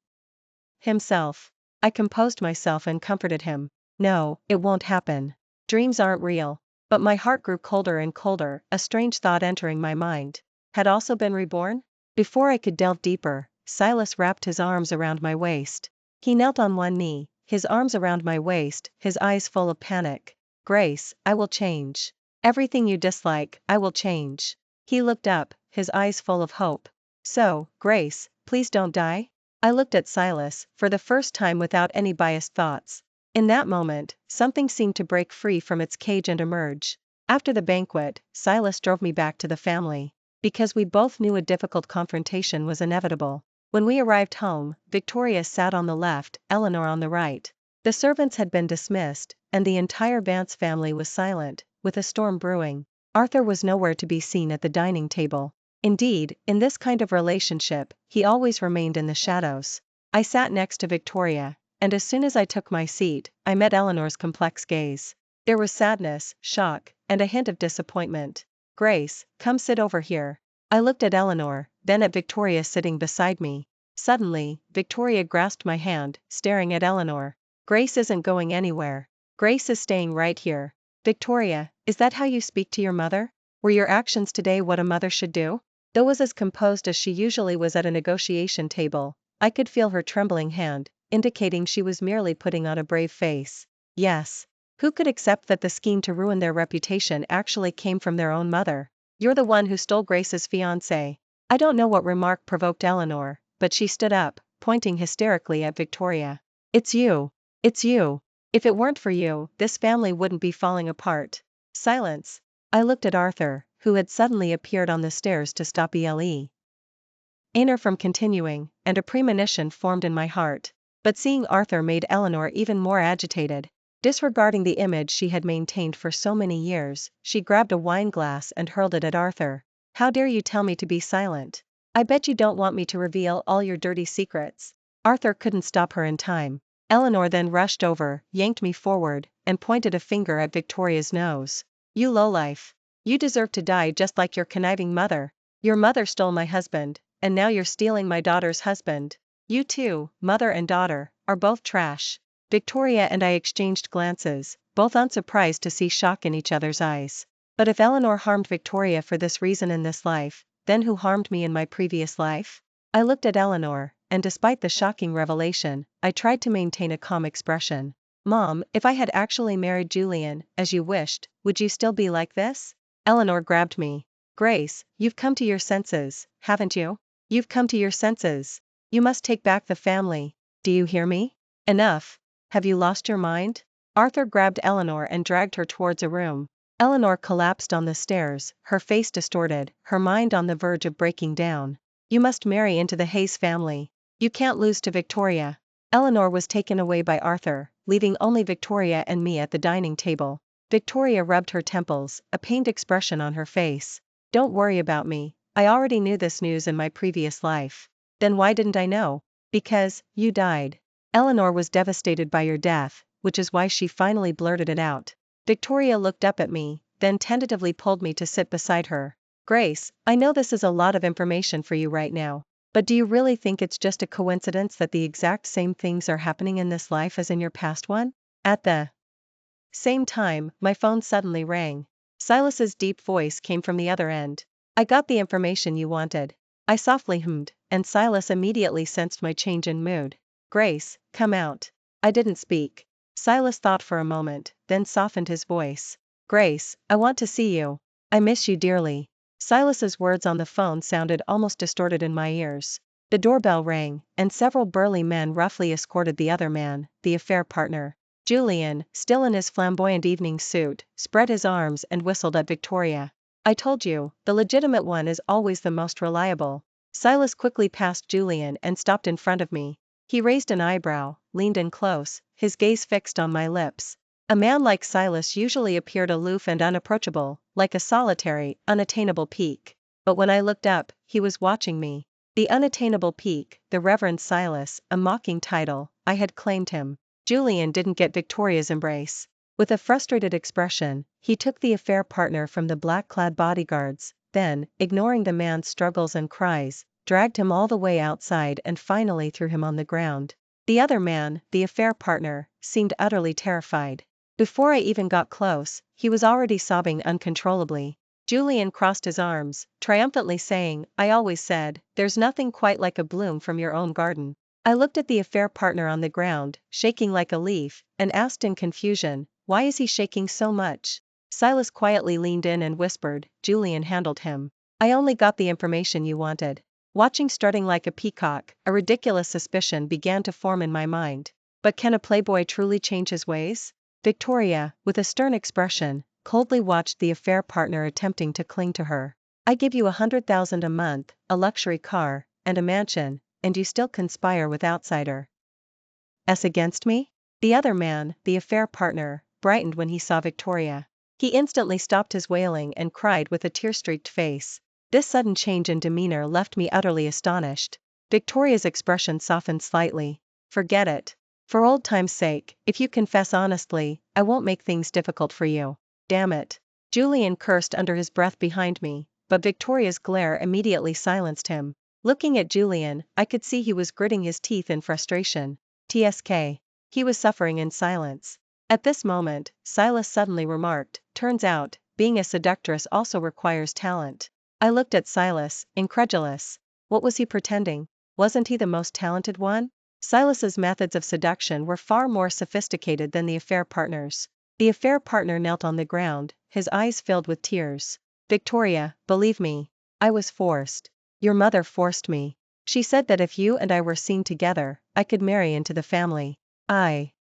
himself. I composed myself and comforted him. "No, it won't happen. Dreams aren't real." But my heart grew colder and colder, a strange thought entering my mind. Had also been reborn? Before I could delve deeper, Silas wrapped his arms around my waist. He knelt on one knee, his arms around my waist, his eyes full of panic. "Grace, I will change. Everything you dislike, I will change." He looked up, his eyes full of hope. "So, Grace, please don't die?" I looked at Silas, for the first time without any biased thoughts. In that moment, something seemed to break free from its cage and emerge. After the banquet, Silas drove me back to the family. Because we both knew a difficult confrontation was inevitable. When we arrived home, Victoria sat on the left, Eleanor on the right. The servants had been dismissed, and the entire Vance family was silent, with a storm brewing. Arthur was nowhere to be seen at the dining table. Indeed, in this kind of relationship, he always remained in the shadows. I sat next to Victoria, and as soon as I took my seat, I met Eleanor's complex gaze. There was sadness, shock, and a hint of disappointment. "Grace, come sit over here." I looked at Eleanor, then at Victoria sitting beside me. Suddenly, Victoria grasped my hand, staring at Eleanor. Grace isn't going anywhere. Grace is staying right here. Victoria, is that how you speak to your mother? Were your actions today what a mother should do? Though was as composed as she usually was at a negotiation table, I could feel her trembling hand, indicating she was merely putting on a brave face. Yes. Who could accept that the scheme to ruin their reputation actually came from their own mother? You're the one who stole Grace's fiancé. I don't know what remark provoked Eleanor, but she stood up, pointing hysterically at Victoria. It's you. It's you. If it weren't for you, this family wouldn't be falling apart. Silence. I looked at Arthur, who had suddenly appeared on the stairs to stop Aner from continuing, and a premonition formed in my heart. But seeing Arthur made Eleanor even more agitated. Disregarding the image she had maintained for so many years, she grabbed a wine glass and hurled it at Arthur. How dare you tell me to be silent? I bet you don't want me to reveal all your dirty secrets. Arthur couldn't stop her in time. Eleanor then rushed over, yanked me forward, and pointed a finger at Victoria's nose. You lowlife. You deserve to die just like your conniving mother. Your mother stole my husband, and now you're stealing my daughter's husband. You two, mother and daughter, are both trash. Victoria and I exchanged glances, both unsurprised to see shock in each other's eyes. But if Eleanor harmed Victoria for this reason in this life, then who harmed me in my previous life? I looked at Eleanor, and despite the shocking revelation, I tried to maintain a calm expression. Mom, if I had actually married Julian, as you wished, would you still be like this? Eleanor grabbed me. Grace, you've come to your senses, haven't you? You've come to your senses. You must take back the family. Do you hear me? Enough. Have you lost your mind? Arthur grabbed Eleanor and dragged her towards a room. Eleanor collapsed on the stairs, her face distorted, her mind on the verge of breaking down. You must marry into the Hayes family. You can't lose to Victoria. Eleanor was taken away by Arthur, leaving only Victoria and me at the dining table. Victoria rubbed her temples, a pained expression on her face. Don't worry about me. I already knew this news in my previous life. Then why didn't I know? Because, you died. Eleanor was devastated by your death, which is why she finally blurted it out. Victoria looked up at me, then tentatively pulled me to sit beside her. Grace, I know this is a lot of information for you right now, but do you really think it's just a coincidence that the exact same things are happening in this life as in your past one? At the same time, my phone suddenly rang. Silas's deep voice came from the other end. I got the information you wanted. I softly hummed, and Silas immediately sensed my change in mood. Grace, come out. I didn't speak. Silas thought for a moment, then softened his voice. Grace, I want to see you. I miss you dearly. Silas's words on the phone sounded almost distorted in my ears. The doorbell rang, and several burly men roughly escorted the other man, the affair partner. Julian, still in his flamboyant evening suit, spread his arms and whistled at Victoria. I told you, the legitimate one is always the most reliable. Silas quickly passed Julian and stopped in front of me. He raised an eyebrow, leaned in close, his gaze fixed on my lips. A man like Silas usually appeared aloof and unapproachable, like a solitary, unattainable peak. But when I looked up, he was watching me. The unattainable peak, the Reverend Silas, a mocking title, I had claimed him. Julian didn't get Victoria's embrace. With a frustrated expression, he took the affair partner from the black-clad bodyguards, then, ignoring the man's struggles and cries, dragged him all the way outside and finally threw him on the ground. The other man, the affair partner, seemed utterly terrified. Before I even got close, he was already sobbing uncontrollably. Julian crossed his arms, triumphantly saying, I always said, there's nothing quite like a bloom from your own garden. I looked at the affair partner on the ground, shaking like a leaf, and asked in confusion, why is he shaking so much? Silas quietly leaned in and whispered, Julian handled him. I only got the information you wanted. Watching strutting like a peacock, a ridiculous suspicion began to form in my mind. But can a playboy truly change his ways? Victoria, with a stern expression, coldly watched the affair partner attempting to cling to her. I give you 100,000 a month, a luxury car, and a mansion, and you still conspire with outsider S against me? The other man, the affair partner, brightened when he saw Victoria. He instantly stopped his wailing and cried with a tear-streaked face. This sudden change in demeanor left me utterly astonished. Victoria's expression softened slightly. Forget it. For old time's sake, if you confess honestly, I won't make things difficult for you. Damn it. Julian cursed under his breath behind me, but Victoria's glare immediately silenced him. Looking at Julian, I could see he was gritting his teeth in frustration. TSK. He was suffering in silence. At this moment, Silas suddenly remarked, "Turns out, being a seductress also requires talent." I looked at Silas, incredulous. What was he pretending? Wasn't he the most talented one? Silas's methods of seduction were far more sophisticated than the affair partner's. The affair partner knelt on the ground, his eyes filled with tears. "Victoria, believe me. I was forced. Your mother forced me. She said that if you and I were seen together, I could marry into the family."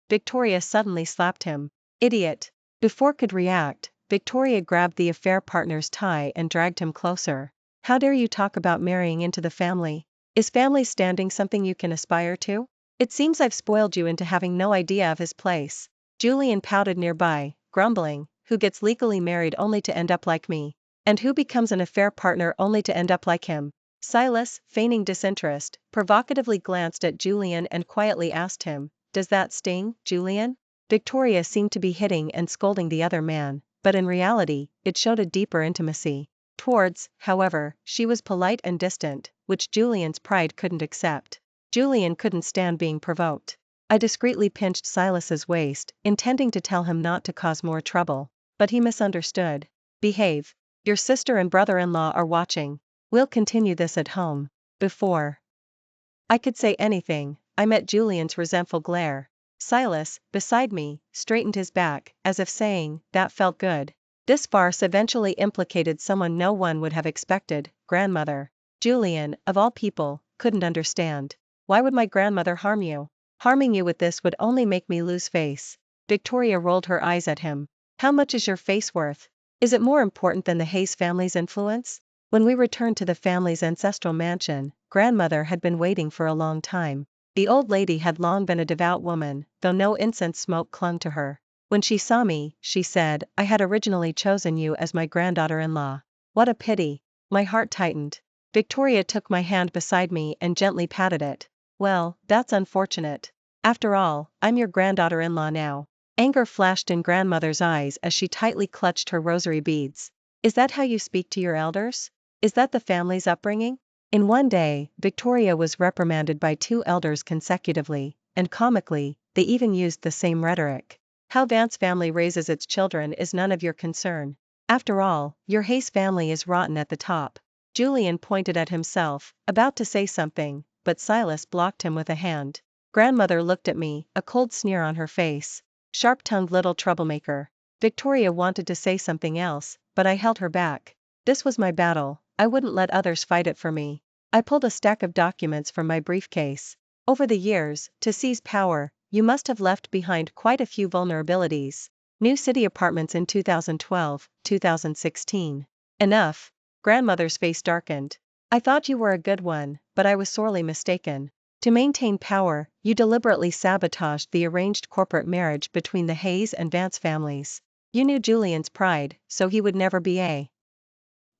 Victoria suddenly slapped him. "Idiot." Before could react, Victoria grabbed the affair partner's tie and dragged him closer. "How dare you talk about marrying into the family? Is family standing something you can aspire to? It seems I've spoiled you into having no idea of his place." Julian pouted nearby, grumbling, "Who gets legally married only to end up like me? And who becomes an affair partner only to end up like him?" Silas, feigning disinterest, provocatively glanced at Julian and quietly asked him, "Does that sting, Julian?" Victoria seemed to be hitting and scolding the other man, but in reality, it showed a deeper intimacy. Towards, however, she was polite and distant, which Julian's pride couldn't accept. Julian couldn't stand being provoked. I discreetly pinched Silas's waist, intending to tell him not to cause more trouble. But he misunderstood. "Behave. Your sister and brother-in-law are watching. We'll continue this at home." Before I could say anything, I met Julian's resentful glare. Silas, beside me, straightened his back, as if saying, "That felt good." This farce eventually implicated someone no one would have expected, grandmother. Julian, of all people, couldn't understand. "Why would my grandmother harm you? Harming you with this would only make me lose face." Victoria rolled her eyes at him. "How much is your face worth? Is it more important than the Hayes family's influence?" When we returned to the family's ancestral mansion, grandmother had been waiting for a long time. The old lady had long been a devout woman, though no incense smoke clung to her. When she saw me, she said, "I had originally chosen you as my granddaughter-in-law. What a pity." My heart tightened. Victoria took my hand beside me and gently patted it. "Well, that's unfortunate. After all, I'm your granddaughter-in-law now." Anger flashed in grandmother's eyes as she tightly clutched her rosary beads. "Is that how you speak to your elders? Is that the family's upbringing?" In one day, Victoria was reprimanded by 2 elders consecutively, and comically, they even used the same rhetoric. "How Vance family raises its children is none of your concern. After all, your Hayes family is rotten at the top." Julian pointed at himself, about to say something, but Silas blocked him with a hand. Grandmother looked at me, a cold sneer on her face. Sharp-tongued little troublemaker. Victoria wanted to say something else, but I held her back. This was my battle, I wouldn't let others fight it for me. I pulled a stack of documents from my briefcase. "Over the years, to seize power, you must have left behind quite a few vulnerabilities. New city apartments in 2012, 2016. Enough." Grandmother's face darkened. "I thought you were a good one, but I was sorely mistaken. To maintain power, you deliberately sabotaged the arranged corporate marriage between the Hayes and Vance families. You knew Julian's pride, so he would never be a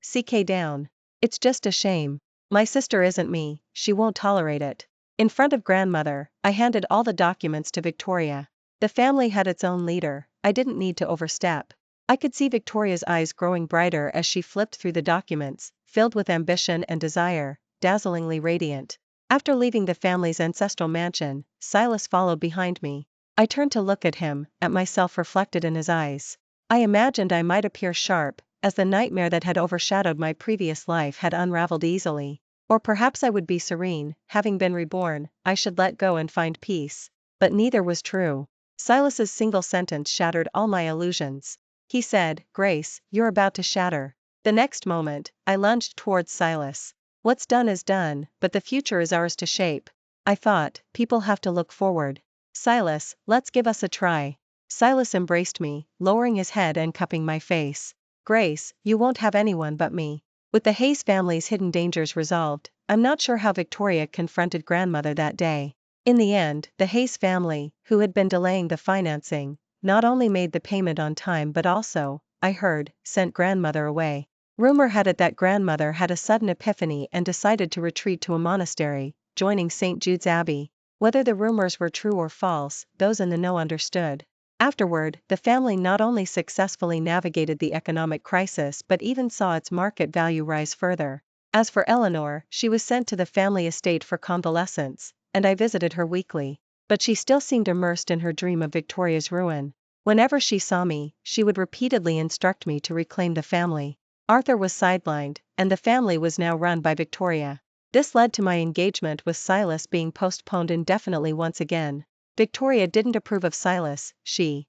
CK down. It's just a shame. My sister isn't me, she won't tolerate it." In front of grandmother, I handed all the documents to Victoria. The family had its own leader, I didn't need to overstep. I could see Victoria's eyes growing brighter as she flipped through the documents, filled with ambition and desire, dazzlingly radiant. After leaving the family's ancestral mansion, Silas followed behind me. I turned to look at him, at myself reflected in his eyes. I imagined I might appear sharp, as the nightmare that had overshadowed my previous life had unraveled easily. Or perhaps I would be serene, having been reborn, I should let go and find peace. But neither was true. Silas's single sentence shattered all my illusions. He said, "Grace, you're about to shatter." The next moment, I lunged towards Silas. "What's done is done, but the future is ours to shape." I thought, people have to look forward. "Silas, let's give us a try." Silas embraced me, lowering his head and cupping my face. "Grace, you won't have anyone but me." With the Hayes family's hidden dangers resolved, I'm not sure how Victoria confronted grandmother that day. In the end, the Hayes family, who had been delaying the financing, not only made the payment on time but also, I heard, sent grandmother away. Rumor had it that grandmother had a sudden epiphany and decided to retreat to a monastery, joining St. Jude's Abbey. Whether the rumors were true or false, those in the know understood. Afterward, the family not only successfully navigated the economic crisis but even saw its market value rise further. As for Eleanor, she was sent to the family estate for convalescence, and I visited her weekly. But she still seemed immersed in her dream of Victoria's ruin. Whenever she saw me, she would repeatedly instruct me to reclaim the family. Arthur was sidelined, and the family was now run by Victoria. This led to my engagement with Silas being postponed indefinitely once again. Victoria didn't approve of Silas. She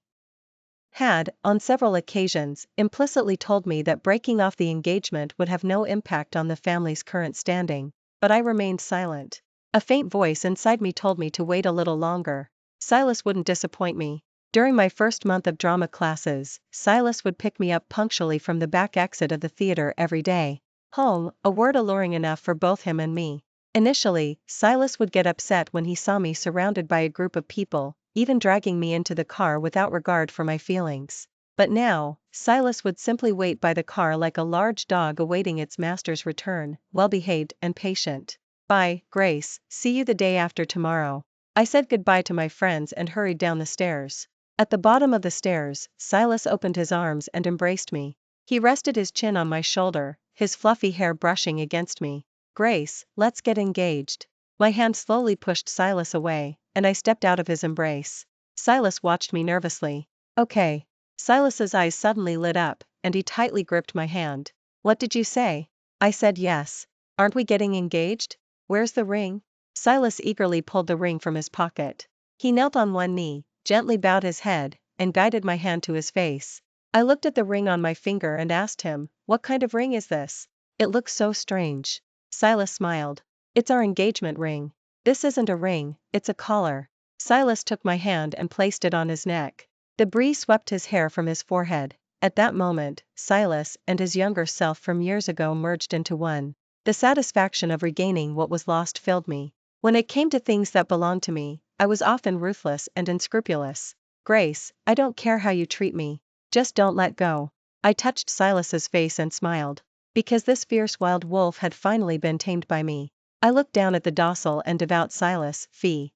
had, on several occasions, implicitly told me that breaking off the engagement would have no impact on the family's current standing, but I remained silent. A faint voice inside me told me to wait a little longer. Silas wouldn't disappoint me. During my first month of drama classes, Silas would pick me up punctually from the back exit of the theater every day. Home, a word alluring enough for both him and me. Initially, Silas would get upset when he saw me surrounded by a group of people, even dragging me into the car without regard for my feelings. But now, Silas would simply wait by the car like a large dog awaiting its master's return, well-behaved and patient. Bye, Grace, see you the day after tomorrow. I said goodbye to my friends and hurried down the stairs. At the bottom of the stairs, Silas opened his arms and embraced me. He rested his chin on my shoulder, his fluffy hair brushing against me. Grace, let's get engaged. My hand slowly pushed Silas away, and I stepped out of his embrace. Silas watched me nervously. Okay. Silas's eyes suddenly lit up, and he tightly gripped my hand. What did you say? I said yes. Aren't we getting engaged? Where's the ring? Silas eagerly pulled the ring from his pocket. He knelt on one knee, gently bowed his head, and guided my hand to his face. I looked at the ring on my finger and asked him, what kind of ring is this? It looks so strange. Silas smiled. It's our engagement ring. This isn't a ring, it's a collar. Silas took my hand and placed it on his neck. The breeze swept his hair from his forehead. At that moment, Silas and his younger self from years ago merged into one. The satisfaction of regaining what was lost filled me. When it came to things that belonged to me, I was often ruthless and unscrupulous. Grace, I don't care how you treat me. Just don't let go. I touched Silas's face and smiled. Because this fierce wild wolf had finally been tamed by me. I looked down at the docile and devout Silas, feeling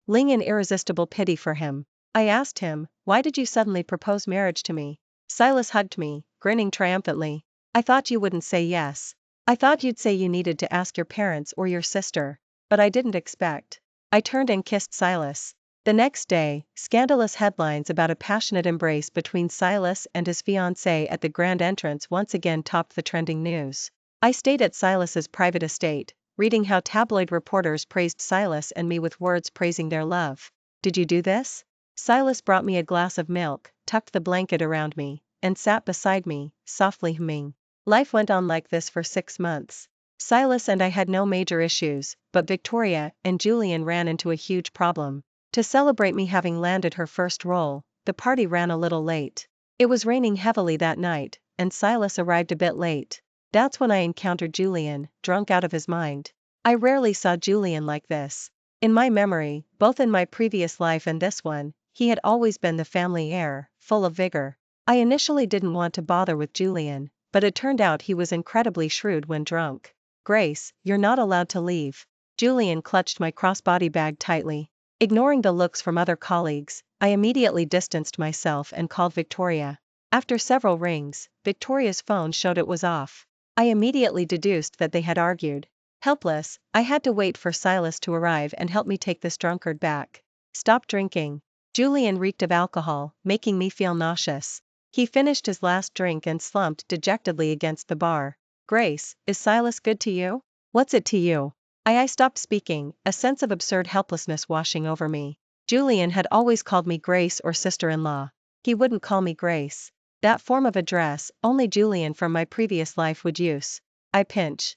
in irresistible pity for him. I asked him, why did you suddenly propose marriage to me? Silas hugged me, grinning triumphantly. I thought you wouldn't say yes. I thought you'd say you needed to ask your parents or your sister. But I didn't expect. I turned and kissed Silas. The next day, scandalous headlines about a passionate embrace between Silas and his fiancée at the grand entrance once again topped the trending news. I stayed at Silas's private estate, reading how tabloid reporters praised Silas and me with words praising their love. Did you do this? Silas brought me a glass of milk, tucked the blanket around me, and sat beside me, softly humming. Life went on like this for 6 months. Silas and I had no major issues, but Victoria and Julian ran into a huge problem. To celebrate me having landed her first role, the party ran a little late. It was raining heavily that night, and Silas arrived a bit late. That's when I encountered Julian, drunk out of his mind. I rarely saw Julian like this. In my memory, both in my previous life and this one, he had always been the family heir, full of vigor. I initially didn't want to bother with Julian, but it turned out he was incredibly shrewd when drunk. Grace, you're not allowed to leave. Julian clutched my crossbody bag tightly. Ignoring the looks from other colleagues, I immediately distanced myself and called Victoria. After several rings, Victoria's phone showed it was off. I immediately deduced that they had argued. Helpless, I had to wait for Silas to arrive and help me take this drunkard back. Stop drinking. Julian reeked of alcohol, making me feel nauseous. He finished his last drink and slumped dejectedly against the bar. Grace, is Silas good to you? What's it to you? I stopped speaking, a sense of absurd helplessness washing over me. Julian had always called me Grace or sister-in-law. He wouldn't call me Grace. That form of address, only Julian from my previous life would use. I pinched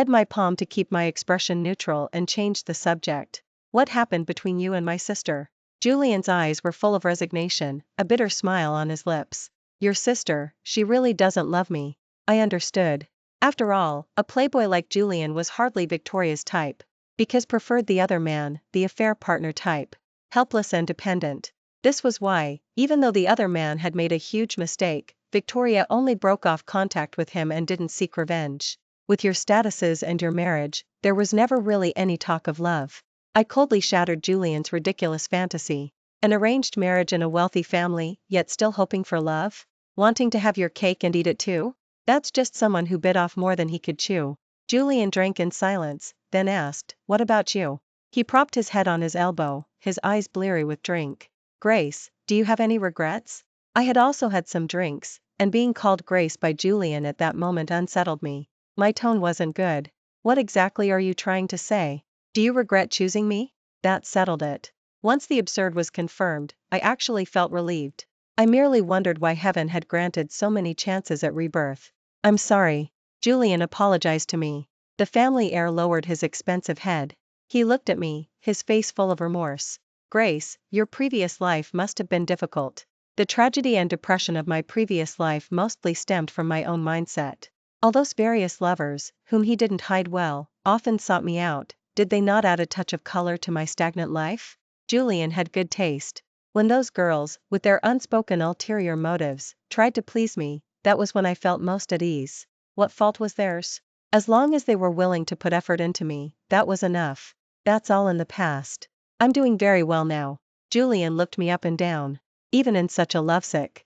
my palm to keep my expression neutral and changed the subject. What happened between you and my sister? Julian's eyes were full of resignation, a bitter smile on his lips. Your sister, she really doesn't love me. I understood. After all, a playboy like Julian was hardly Victoria's type. Because preferred the other man, the affair partner type. Helpless and dependent. This was why, even though the other man had made a huge mistake, Victoria only broke off contact with him and didn't seek revenge. With your statuses and your marriage, there was never really any talk of love. I coldly shattered Julian's ridiculous fantasy. An arranged marriage in a wealthy family, yet still hoping for love? Wanting to have your cake and eat it too? That's just someone who bit off more than he could chew. Julian drank in silence, then asked, what about you? He propped his head on his elbow, his eyes bleary with drink. Grace, do you have any regrets? I had also had some drinks, and being called Grace by Julian at that moment unsettled me. My tone wasn't good. What exactly are you trying to say? Do you regret choosing me? That settled it. Once the absurd was confirmed, I actually felt relieved. I merely wondered why heaven had granted so many chances at rebirth. I'm sorry. Julian apologized to me. The family heir lowered his expensive head. He looked at me, his face full of remorse. Grace, your previous life must have been difficult. The tragedy and depression of my previous life mostly stemmed from my own mindset. All those various lovers, whom he didn't hide well, often sought me out. Did they not add a touch of color to my stagnant life? Julian had good taste. When those girls, with their unspoken ulterior motives, tried to please me, that was when I felt most at ease. What fault was theirs? As long as they were willing to put effort into me, that was enough. That's all in the past. I'm doing very well now. Julian looked me up and down. Even in such a lovesick,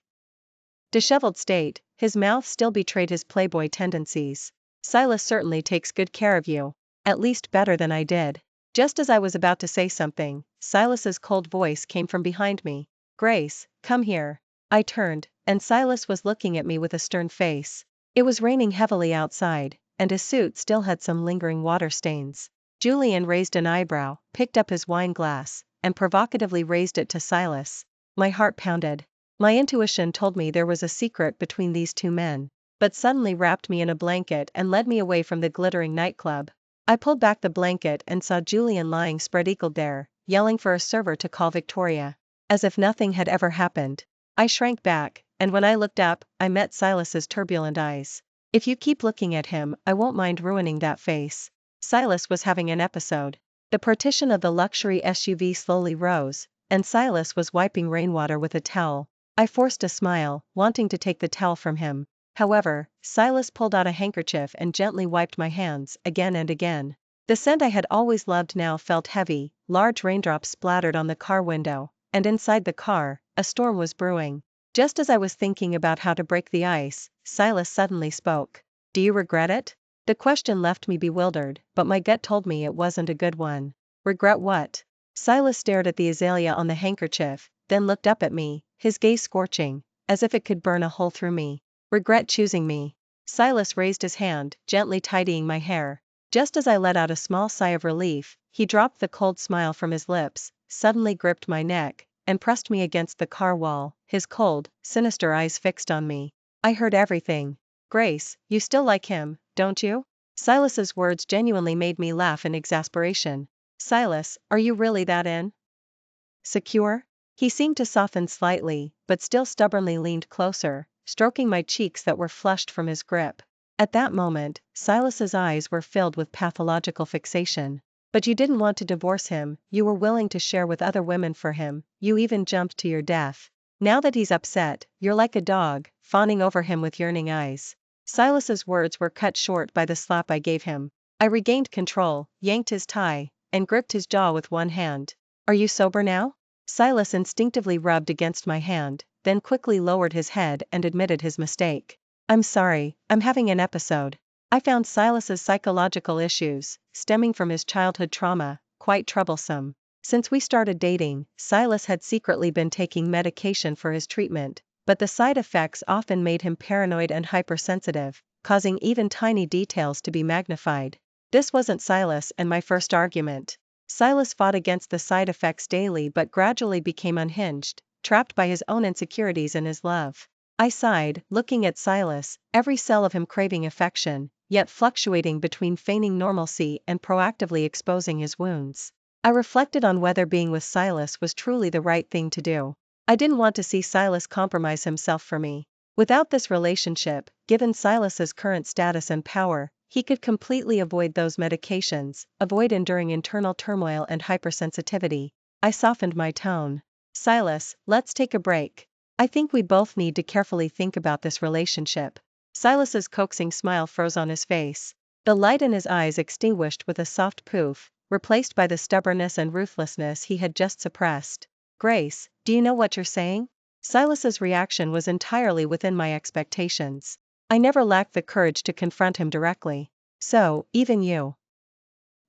disheveled state, his mouth still betrayed his playboy tendencies. Silas certainly takes good care of you. At least better than I did. Just as I was about to say something, Silas's cold voice came from behind me. Grace, come here. I turned, and Silas was looking at me with a stern face. It was raining heavily outside, and his suit still had some lingering water stains. Julian raised an eyebrow, picked up his wine glass, and provocatively raised it to Silas. My heart pounded. My intuition told me there was a secret between these two men, but suddenly wrapped me in a blanket and led me away from the glittering nightclub. I pulled back the blanket and saw Julian lying spread-eagled there, yelling for a server to call Victoria. As if nothing had ever happened. I shrank back, and when I looked up, I met Silas's turbulent eyes. If you keep looking at him, I won't mind ruining that face. Silas was having an episode. The partition of the luxury SUV slowly rose, and Silas was wiping rainwater with a towel. I forced a smile, wanting to take the towel from him. However, Silas pulled out a handkerchief and gently wiped my hands, again and again. The scent I had always loved now felt heavy, large raindrops splattered on the car window, and inside the car, a storm was brewing. Just as I was thinking about how to break the ice, Silas suddenly spoke. Do you regret it? The question left me bewildered, but my gut told me it wasn't a good one. Regret what? Silas stared at the azalea on the handkerchief, then looked up at me, his gaze scorching, as if it could burn a hole through me. Regret choosing me. Silas raised his hand, gently tidying my hair. Just as I let out a small sigh of relief, he dropped the cold smile from his lips, suddenly gripped my neck, and pressed me against the car wall, his cold, sinister eyes fixed on me. I heard everything. Grace, you still like him, don't you? Silas's words genuinely made me laugh in exasperation. Silas, are you really that secure? He seemed to soften slightly, but still stubbornly leaned closer, stroking my cheeks that were flushed from his grip. At that moment, Silas's eyes were filled with pathological fixation. But you didn't want to divorce him, you were willing to share with other women for him, you even jumped to your death. Now that he's upset, you're like a dog, fawning over him with yearning eyes. Silas's words were cut short by the slap I gave him. I regained control, yanked his tie, and gripped his jaw with one hand. Are you sober now? Silas instinctively rubbed against my hand, then quickly lowered his head and admitted his mistake. I'm sorry, I'm having an episode. I found Silas's psychological issues, stemming from his childhood trauma, quite troublesome. Since we started dating, Silas had secretly been taking medication for his treatment, but the side effects often made him paranoid and hypersensitive, causing even tiny details to be magnified. This wasn't Silas and my first argument. Silas fought against the side effects daily but gradually became unhinged, trapped by his own insecurities and his love. I sighed, looking at Silas, every cell of him craving affection, yet fluctuating between feigning normalcy and proactively exposing his wounds. I reflected on whether being with Silas was truly the right thing to do. I didn't want to see Silas compromise himself for me. Without this relationship, given Silas's current status and power, he could completely avoid those medications, avoid enduring internal turmoil and hypersensitivity. I softened my tone. Silas, let's take a break. I think we both need to carefully think about this relationship. Silas's coaxing smile froze on his face. The light in his eyes extinguished with a soft poof, replaced by the stubbornness and ruthlessness he had just suppressed. Grace, do you know what you're saying? Silas's reaction was entirely within my expectations. I never lacked the courage to confront him directly. So, even you.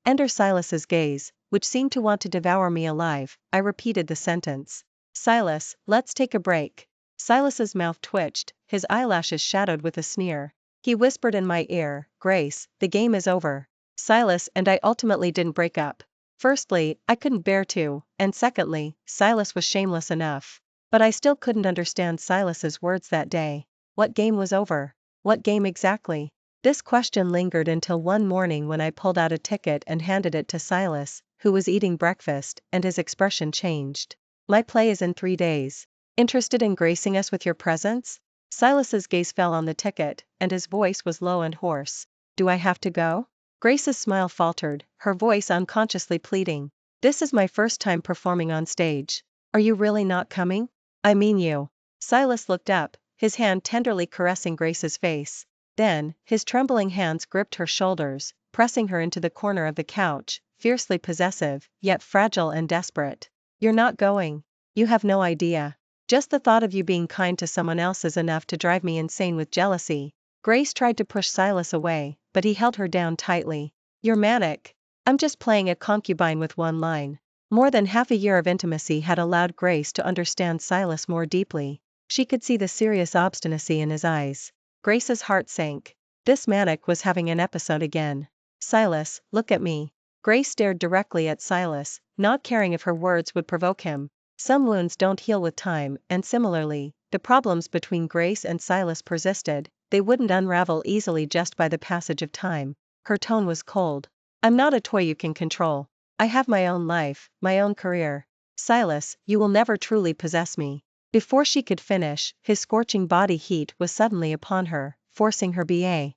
Under Silas's gaze, which seemed to want to devour me alive, I repeated the sentence. Silas, let's take a break. Silas's mouth twitched, his eyelashes shadowed with a sneer. He whispered in my ear, Grace, the game is over. Silas and I ultimately didn't break up. Firstly, I couldn't bear to, and secondly, Silas was shameless enough. But I still couldn't understand Silas's words that day. What game was over? What game exactly? This question lingered until one morning when I pulled out a ticket and handed it to Silas, who was eating breakfast, and his expression changed. My play is in 3 days. Interested in gracing us with your presence? Silas's gaze fell on the ticket, and his voice was low and hoarse. Do I have to go? Grace's smile faltered, her voice unconsciously pleading. This is my first time performing on stage. Are you really not coming? I mean you. Silas looked up, his hand tenderly caressing Grace's face. Then, his trembling hands gripped her shoulders, pressing her into the corner of the couch, fiercely possessive, yet fragile and desperate. You're not going. You have no idea. Just the thought of you being kind to someone else is enough to drive me insane with jealousy. Grace tried to push Silas away, but he held her down tightly. You're manic. I'm just playing a concubine with one line. More than half a year of intimacy had allowed Grace to understand Silas more deeply. She could see the serious obstinacy in his eyes. Grace's heart sank. This manic was having an episode again. Silas, look at me. Grace stared directly at Silas, not caring if her words would provoke him. Some wounds don't heal with time, and similarly, the problems between Grace and Silas persisted. They wouldn't unravel easily just by the passage of time. Her tone was cold. I'm not a toy you can control. I have my own life, my own career. Silas, you will never truly possess me. Before she could finish, his scorching body heat was suddenly upon her, forcing her back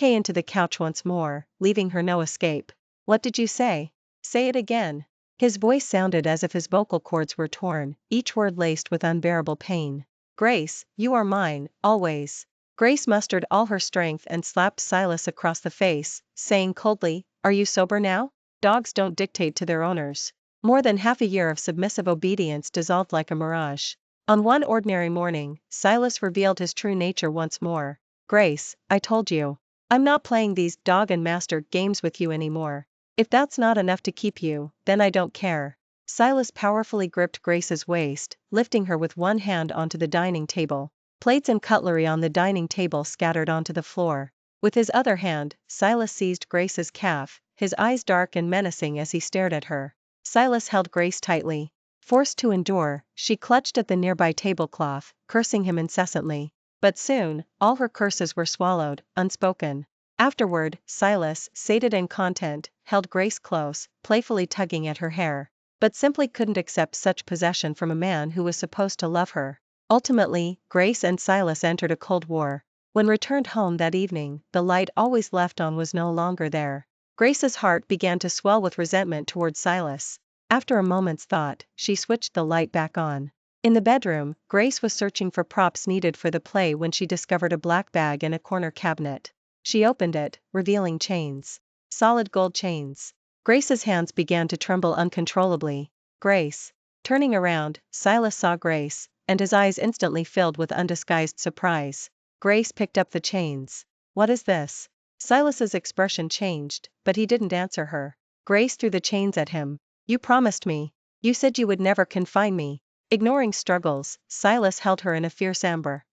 into the couch once more, leaving her no escape. What did you say? Say it again. His voice sounded as if his vocal cords were torn, each word laced with unbearable pain. Grace, you are mine, always. Grace mustered all her strength and slapped Silas across the face, saying coldly, Are you sober now? Dogs don't dictate to their owners. More than half a year of submissive obedience dissolved like a mirage. On one ordinary morning, Silas revealed his true nature once more. Grace, I told you. I'm not playing these dog and master games with you anymore. If that's not enough to keep you, then I don't care. Silas powerfully gripped Grace's waist, lifting her with one hand onto the dining table. Plates and cutlery on the dining table scattered onto the floor. With his other hand, Silas seized Grace's calf, his eyes dark and menacing as he stared at her. Silas held Grace tightly. Forced to endure, she clutched at the nearby tablecloth, cursing him incessantly. But soon, all her curses were swallowed, unspoken. Afterward, Silas, sated and content, held Grace close, playfully tugging at her hair. But simply couldn't accept such possession from a man who was supposed to love her. Ultimately, Grace and Silas entered a cold war. When returned home that evening, the light always left on was no longer there. Grace's heart began to swell with resentment toward Silas. After a moment's thought, she switched the light back on. In the bedroom, Grace was searching for props needed for the play when she discovered a black bag in a corner cabinet. She opened it, revealing chains. Solid gold chains. Grace's hands began to tremble uncontrollably. Grace. Turning around, Silas saw Grace, and his eyes instantly filled with undisguised surprise. Grace picked up the chains. What is this? Silas's expression changed, but he didn't answer her. Grace threw the chains at him. You promised me. You said you would never confine me. Ignoring struggles, Silas held her in a fierce embrace.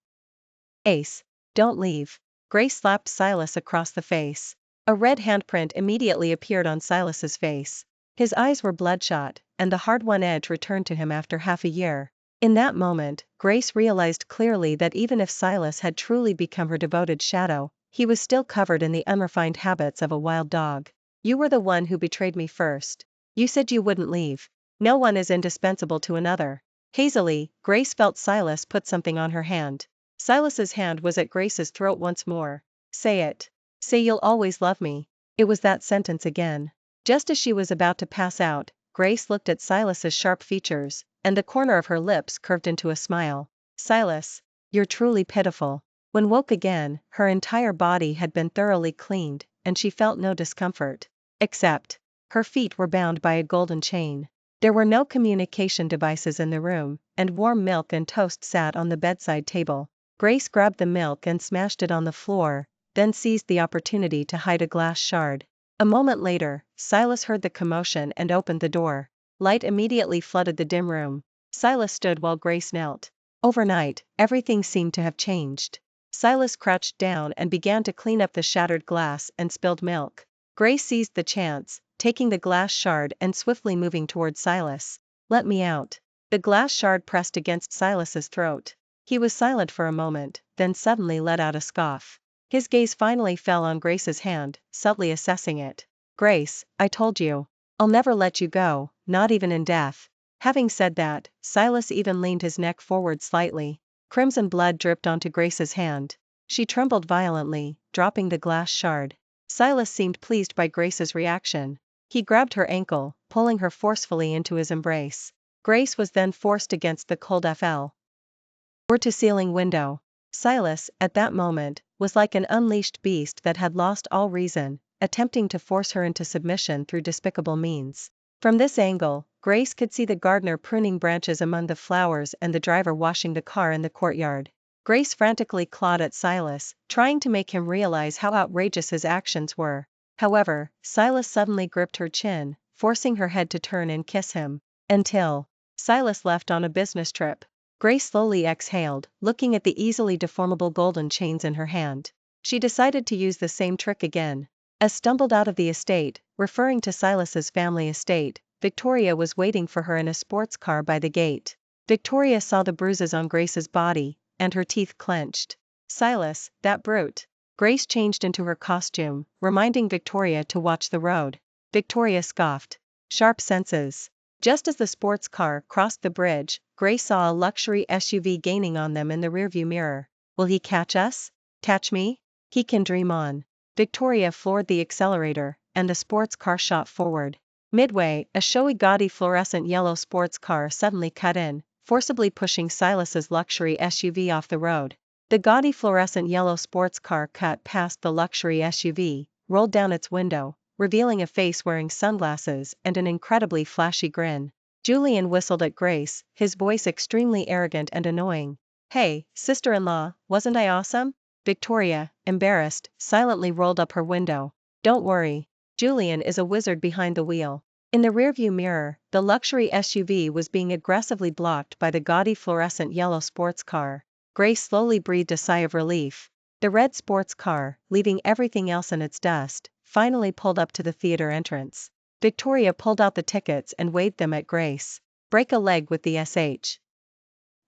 Ace. Don't leave. Grace slapped Silas across the face. A red handprint immediately appeared on Silas's face. His eyes were bloodshot, and the hard-won edge returned to him after half a year. In that moment, Grace realized clearly that even if Silas had truly become her devoted shadow, he was still covered in the unrefined habits of a wild dog. You were the one who betrayed me first. You said you wouldn't leave. No one is indispensable to another. Hazily, Grace felt Silas put something on her hand. Silas's hand was at Grace's throat once more. Say it. Say you'll always love me. It was that sentence again. Just as she was about to pass out, Grace looked at Silas's sharp features, and the corner of her lips curved into a smile. Silas, you're truly pitiful. When woke again, her entire body had been thoroughly cleaned, and she felt no discomfort. Except, her feet were bound by a golden chain. There were no communication devices in the room, and warm milk and toast sat on the bedside table. Grace grabbed the milk and smashed it on the floor, then seized the opportunity to hide a glass shard. A moment later, Silas heard the commotion and opened the door. Light immediately flooded the dim room. Silas stood while Grace knelt. Overnight, everything seemed to have changed. Silas crouched down and began to clean up the shattered glass and spilled milk. Grace seized the chance, taking the glass shard and swiftly moving toward Silas. "Let me out." The glass shard pressed against Silas's throat. He was silent for a moment, then suddenly let out a scoff. His gaze finally fell on Grace's hand, subtly assessing it. "Grace, I told you. I'll never let you go, not even in death." Having said that, Silas even leaned his neck forward slightly. Crimson blood dripped onto Grace's hand. She trembled violently, dropping the glass shard. Silas seemed pleased by Grace's reaction. He grabbed her ankle, pulling her forcefully into his embrace. Grace was then forced against the cold floor-to-ceiling window. Silas, at that moment, was like an unleashed beast that had lost all reason, attempting to force her into submission through despicable means. From this angle, Grace could see the gardener pruning branches among the flowers and the driver washing the car in the courtyard. Grace frantically clawed at Silas, trying to make him realize how outrageous his actions were. However, Silas suddenly gripped her chin, forcing her head to turn and kiss him. Until Silas left on a business trip. Grace slowly exhaled, looking at the easily deformable golden chains in her hand. She decided to use the same trick again. As stumbled out of the estate, referring to Silas's family estate, Victoria was waiting for her in a sports car by the gate. Victoria saw the bruises on Grace's body, and her teeth clenched. "Silas, that brute." Grace changed into her costume, reminding Victoria to watch the road. Victoria scoffed. Sharp senses. Just as the sports car crossed the bridge, Grace saw a luxury SUV gaining on them in the rearview mirror. "Will he catch us? Catch me? He can dream on." Victoria floored the accelerator, and the sports car shot forward. Midway, a showy gaudy fluorescent yellow sports car suddenly cut in, forcibly pushing Silas's luxury SUV off the road. The gaudy fluorescent yellow sports car cut past the luxury SUV, rolled down its window, revealing a face wearing sunglasses and an incredibly flashy grin. Julian whistled at Grace, his voice extremely arrogant and annoying. "Hey, sister-in-law, wasn't I awesome?" Victoria, embarrassed, silently rolled up her window. "Don't worry. Julian is a wizard behind the wheel." In the rearview mirror, the luxury SUV was being aggressively blocked by the gaudy fluorescent yellow sports car. Grace slowly breathed a sigh of relief. The red sports car, leaving everything else in its dust, finally pulled up to the theater entrance. Victoria pulled out the tickets and waved them at Grace. "Break a leg with the SH.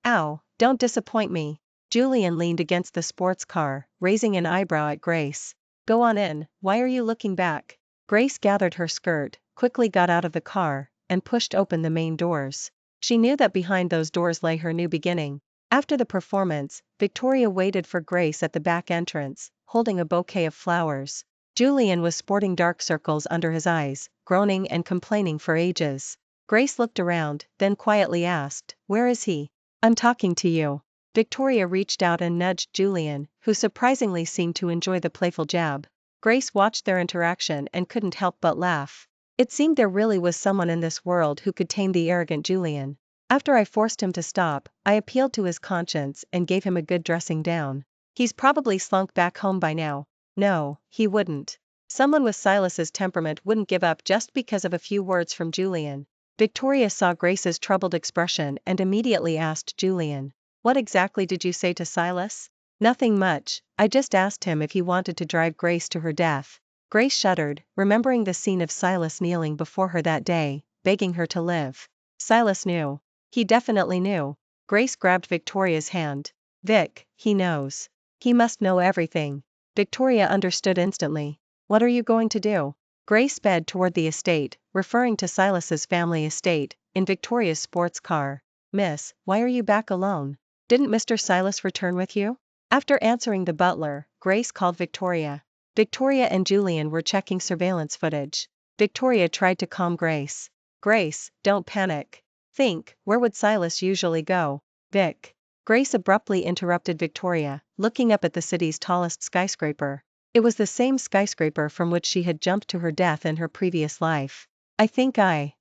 Ow, don't disappoint me." Julian leaned against the sports car, raising an eyebrow at Grace. "Go on in, why are you looking back?" Grace gathered her skirt, quickly got out of the car, and pushed open the main doors. She knew that behind those doors lay her new beginning. After the performance, Victoria waited for Grace at the back entrance, holding a bouquet of flowers. Julian was sporting dark circles under his eyes, groaning and complaining for ages. Grace looked around, then quietly asked, "Where is he?" "I'm talking to you." Victoria reached out and nudged Julian, who surprisingly seemed to enjoy the playful jab. Grace watched their interaction and couldn't help but laugh. It seemed there really was someone in this world who could tame the arrogant Julian. "After I forced him to stop, I appealed to his conscience and gave him a good dressing down. He's probably slunk back home by now." "No, he wouldn't. Someone with Silas's temperament wouldn't give up just because of a few words from Julian." Victoria saw Grace's troubled expression and immediately asked Julian, "What exactly did you say to Silas?" "Nothing much, I just asked him if he wanted to drive Grace to her death." Grace shuddered, remembering the scene of Silas kneeling before her that day, begging her to live. Silas knew. He definitely knew. Grace grabbed Victoria's hand. "Vic, he knows. He must know everything." Victoria understood instantly. "What are you going to do?" Grace sped toward the estate, referring to Silas's family estate, in Victoria's sports car. "Miss, why are you back alone? Didn't Mr. Silas return with you?" After answering the butler, Grace called Victoria. Victoria and Julian were checking surveillance footage. Victoria tried to calm Grace. "Grace, don't panic. Think, where would Silas usually go?" "Vic." Grace abruptly interrupted Victoria, looking up at the city's tallest skyscraper. It was the same skyscraper from which she had jumped to her death in her previous life. "I think I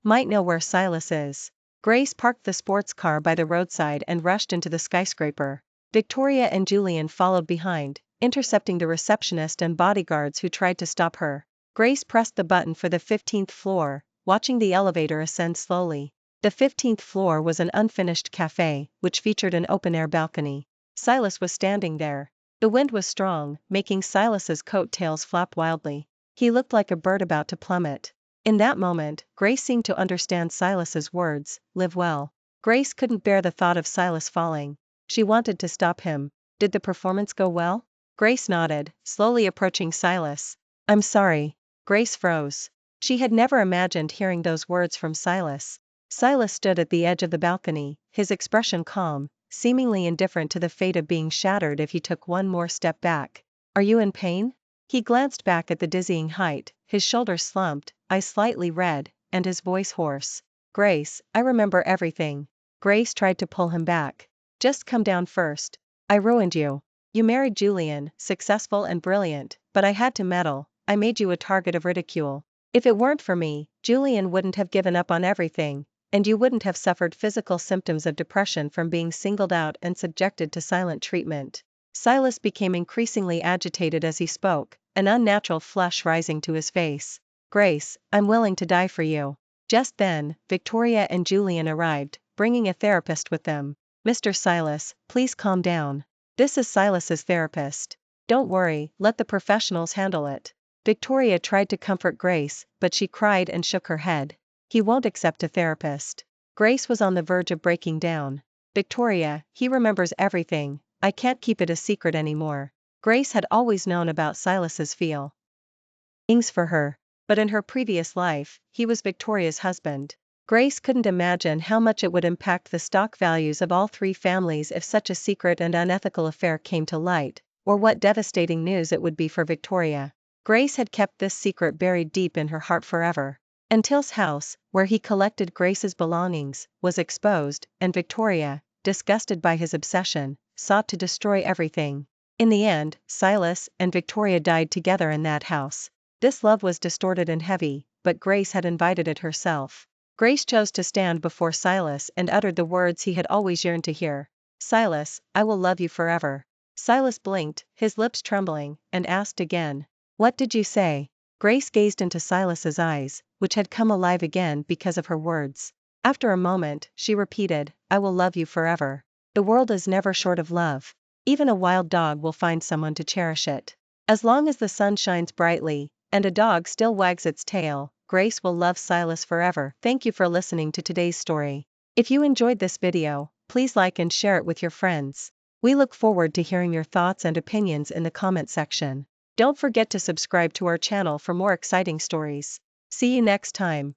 might know where Silas is." Grace parked the sports car by the roadside and rushed into the skyscraper. Victoria and Julian followed behind, intercepting the receptionist and bodyguards who tried to stop her. Grace pressed the button for the 15th floor, watching the elevator ascend slowly. The 15th floor was an unfinished cafe, which featured an open-air balcony. Silas was standing there. The wind was strong, making Silas's coat tails flap wildly. He looked like a bird about to plummet. In that moment, Grace seemed to understand Silas's words, "Live well." Grace couldn't bear the thought of Silas falling. She wanted to stop him. Did the performance go well? Grace nodded, slowly approaching Silas. "I'm sorry." Grace froze. She had never imagined hearing those words from Silas. Silas stood at the edge of the balcony, his expression calm, seemingly indifferent to the fate of being shattered if he took one more step back. "Are you in pain?" He glanced back at the dizzying height, his shoulders slumped, eyes slightly red, and his voice hoarse. "Grace, I remember everything." Grace tried to pull him back. "Just come down first. I ruined you. You married Julian, successful and brilliant, but I had to meddle. I made you a target of ridicule. If it weren't for me, Julian wouldn't have given up on everything, and you wouldn't have suffered physical symptoms of depression from being singled out and subjected to silent treatment." Silas became increasingly agitated as he spoke, an unnatural flush rising to his face. "Grace, I'm willing to die for you." Just then, Victoria and Julian arrived, bringing a therapist with them. "Mr. Silas, please calm down. This is Silas's therapist. Don't worry, let the professionals handle it." Victoria tried to comfort Grace, but she cried and shook her head. "He won't accept a therapist." Grace was on the verge of breaking down. "Victoria, he remembers everything. I can't keep it a secret anymore." Grace had always known about Silas's feelings for her, but in her previous life, he was Victoria's husband. Grace couldn't imagine how much it would impact the stock values of all three families if such a secret and unethical affair came to light, or what devastating news it would be for Victoria. Grace had kept this secret buried deep in her heart forever. Until's house, where he collected Grace's belongings, was exposed, and Victoria, disgusted by his obsession, sought to destroy everything. In the end, Silas and Victoria died together in that house. This love was distorted and heavy, but Grace had invited it herself. Grace chose to stand before Silas and uttered the words he had always yearned to hear. "Silas, I will love you forever." Silas blinked, his lips trembling, and asked again, "What did you say?" Grace gazed into Silas's eyes, which had come alive again because of her words. After a moment, she repeated, "I will love you forever." The world is never short of love. Even a wild dog will find someone to cherish it. As long as the sun shines brightly, and a dog still wags its tail, Grace will love Silas forever. Thank you for listening to today's story. If you enjoyed this video, please like and share it with your friends. We look forward to hearing your thoughts and opinions in the comment section. Don't forget to subscribe to our channel for more exciting stories. See you next time.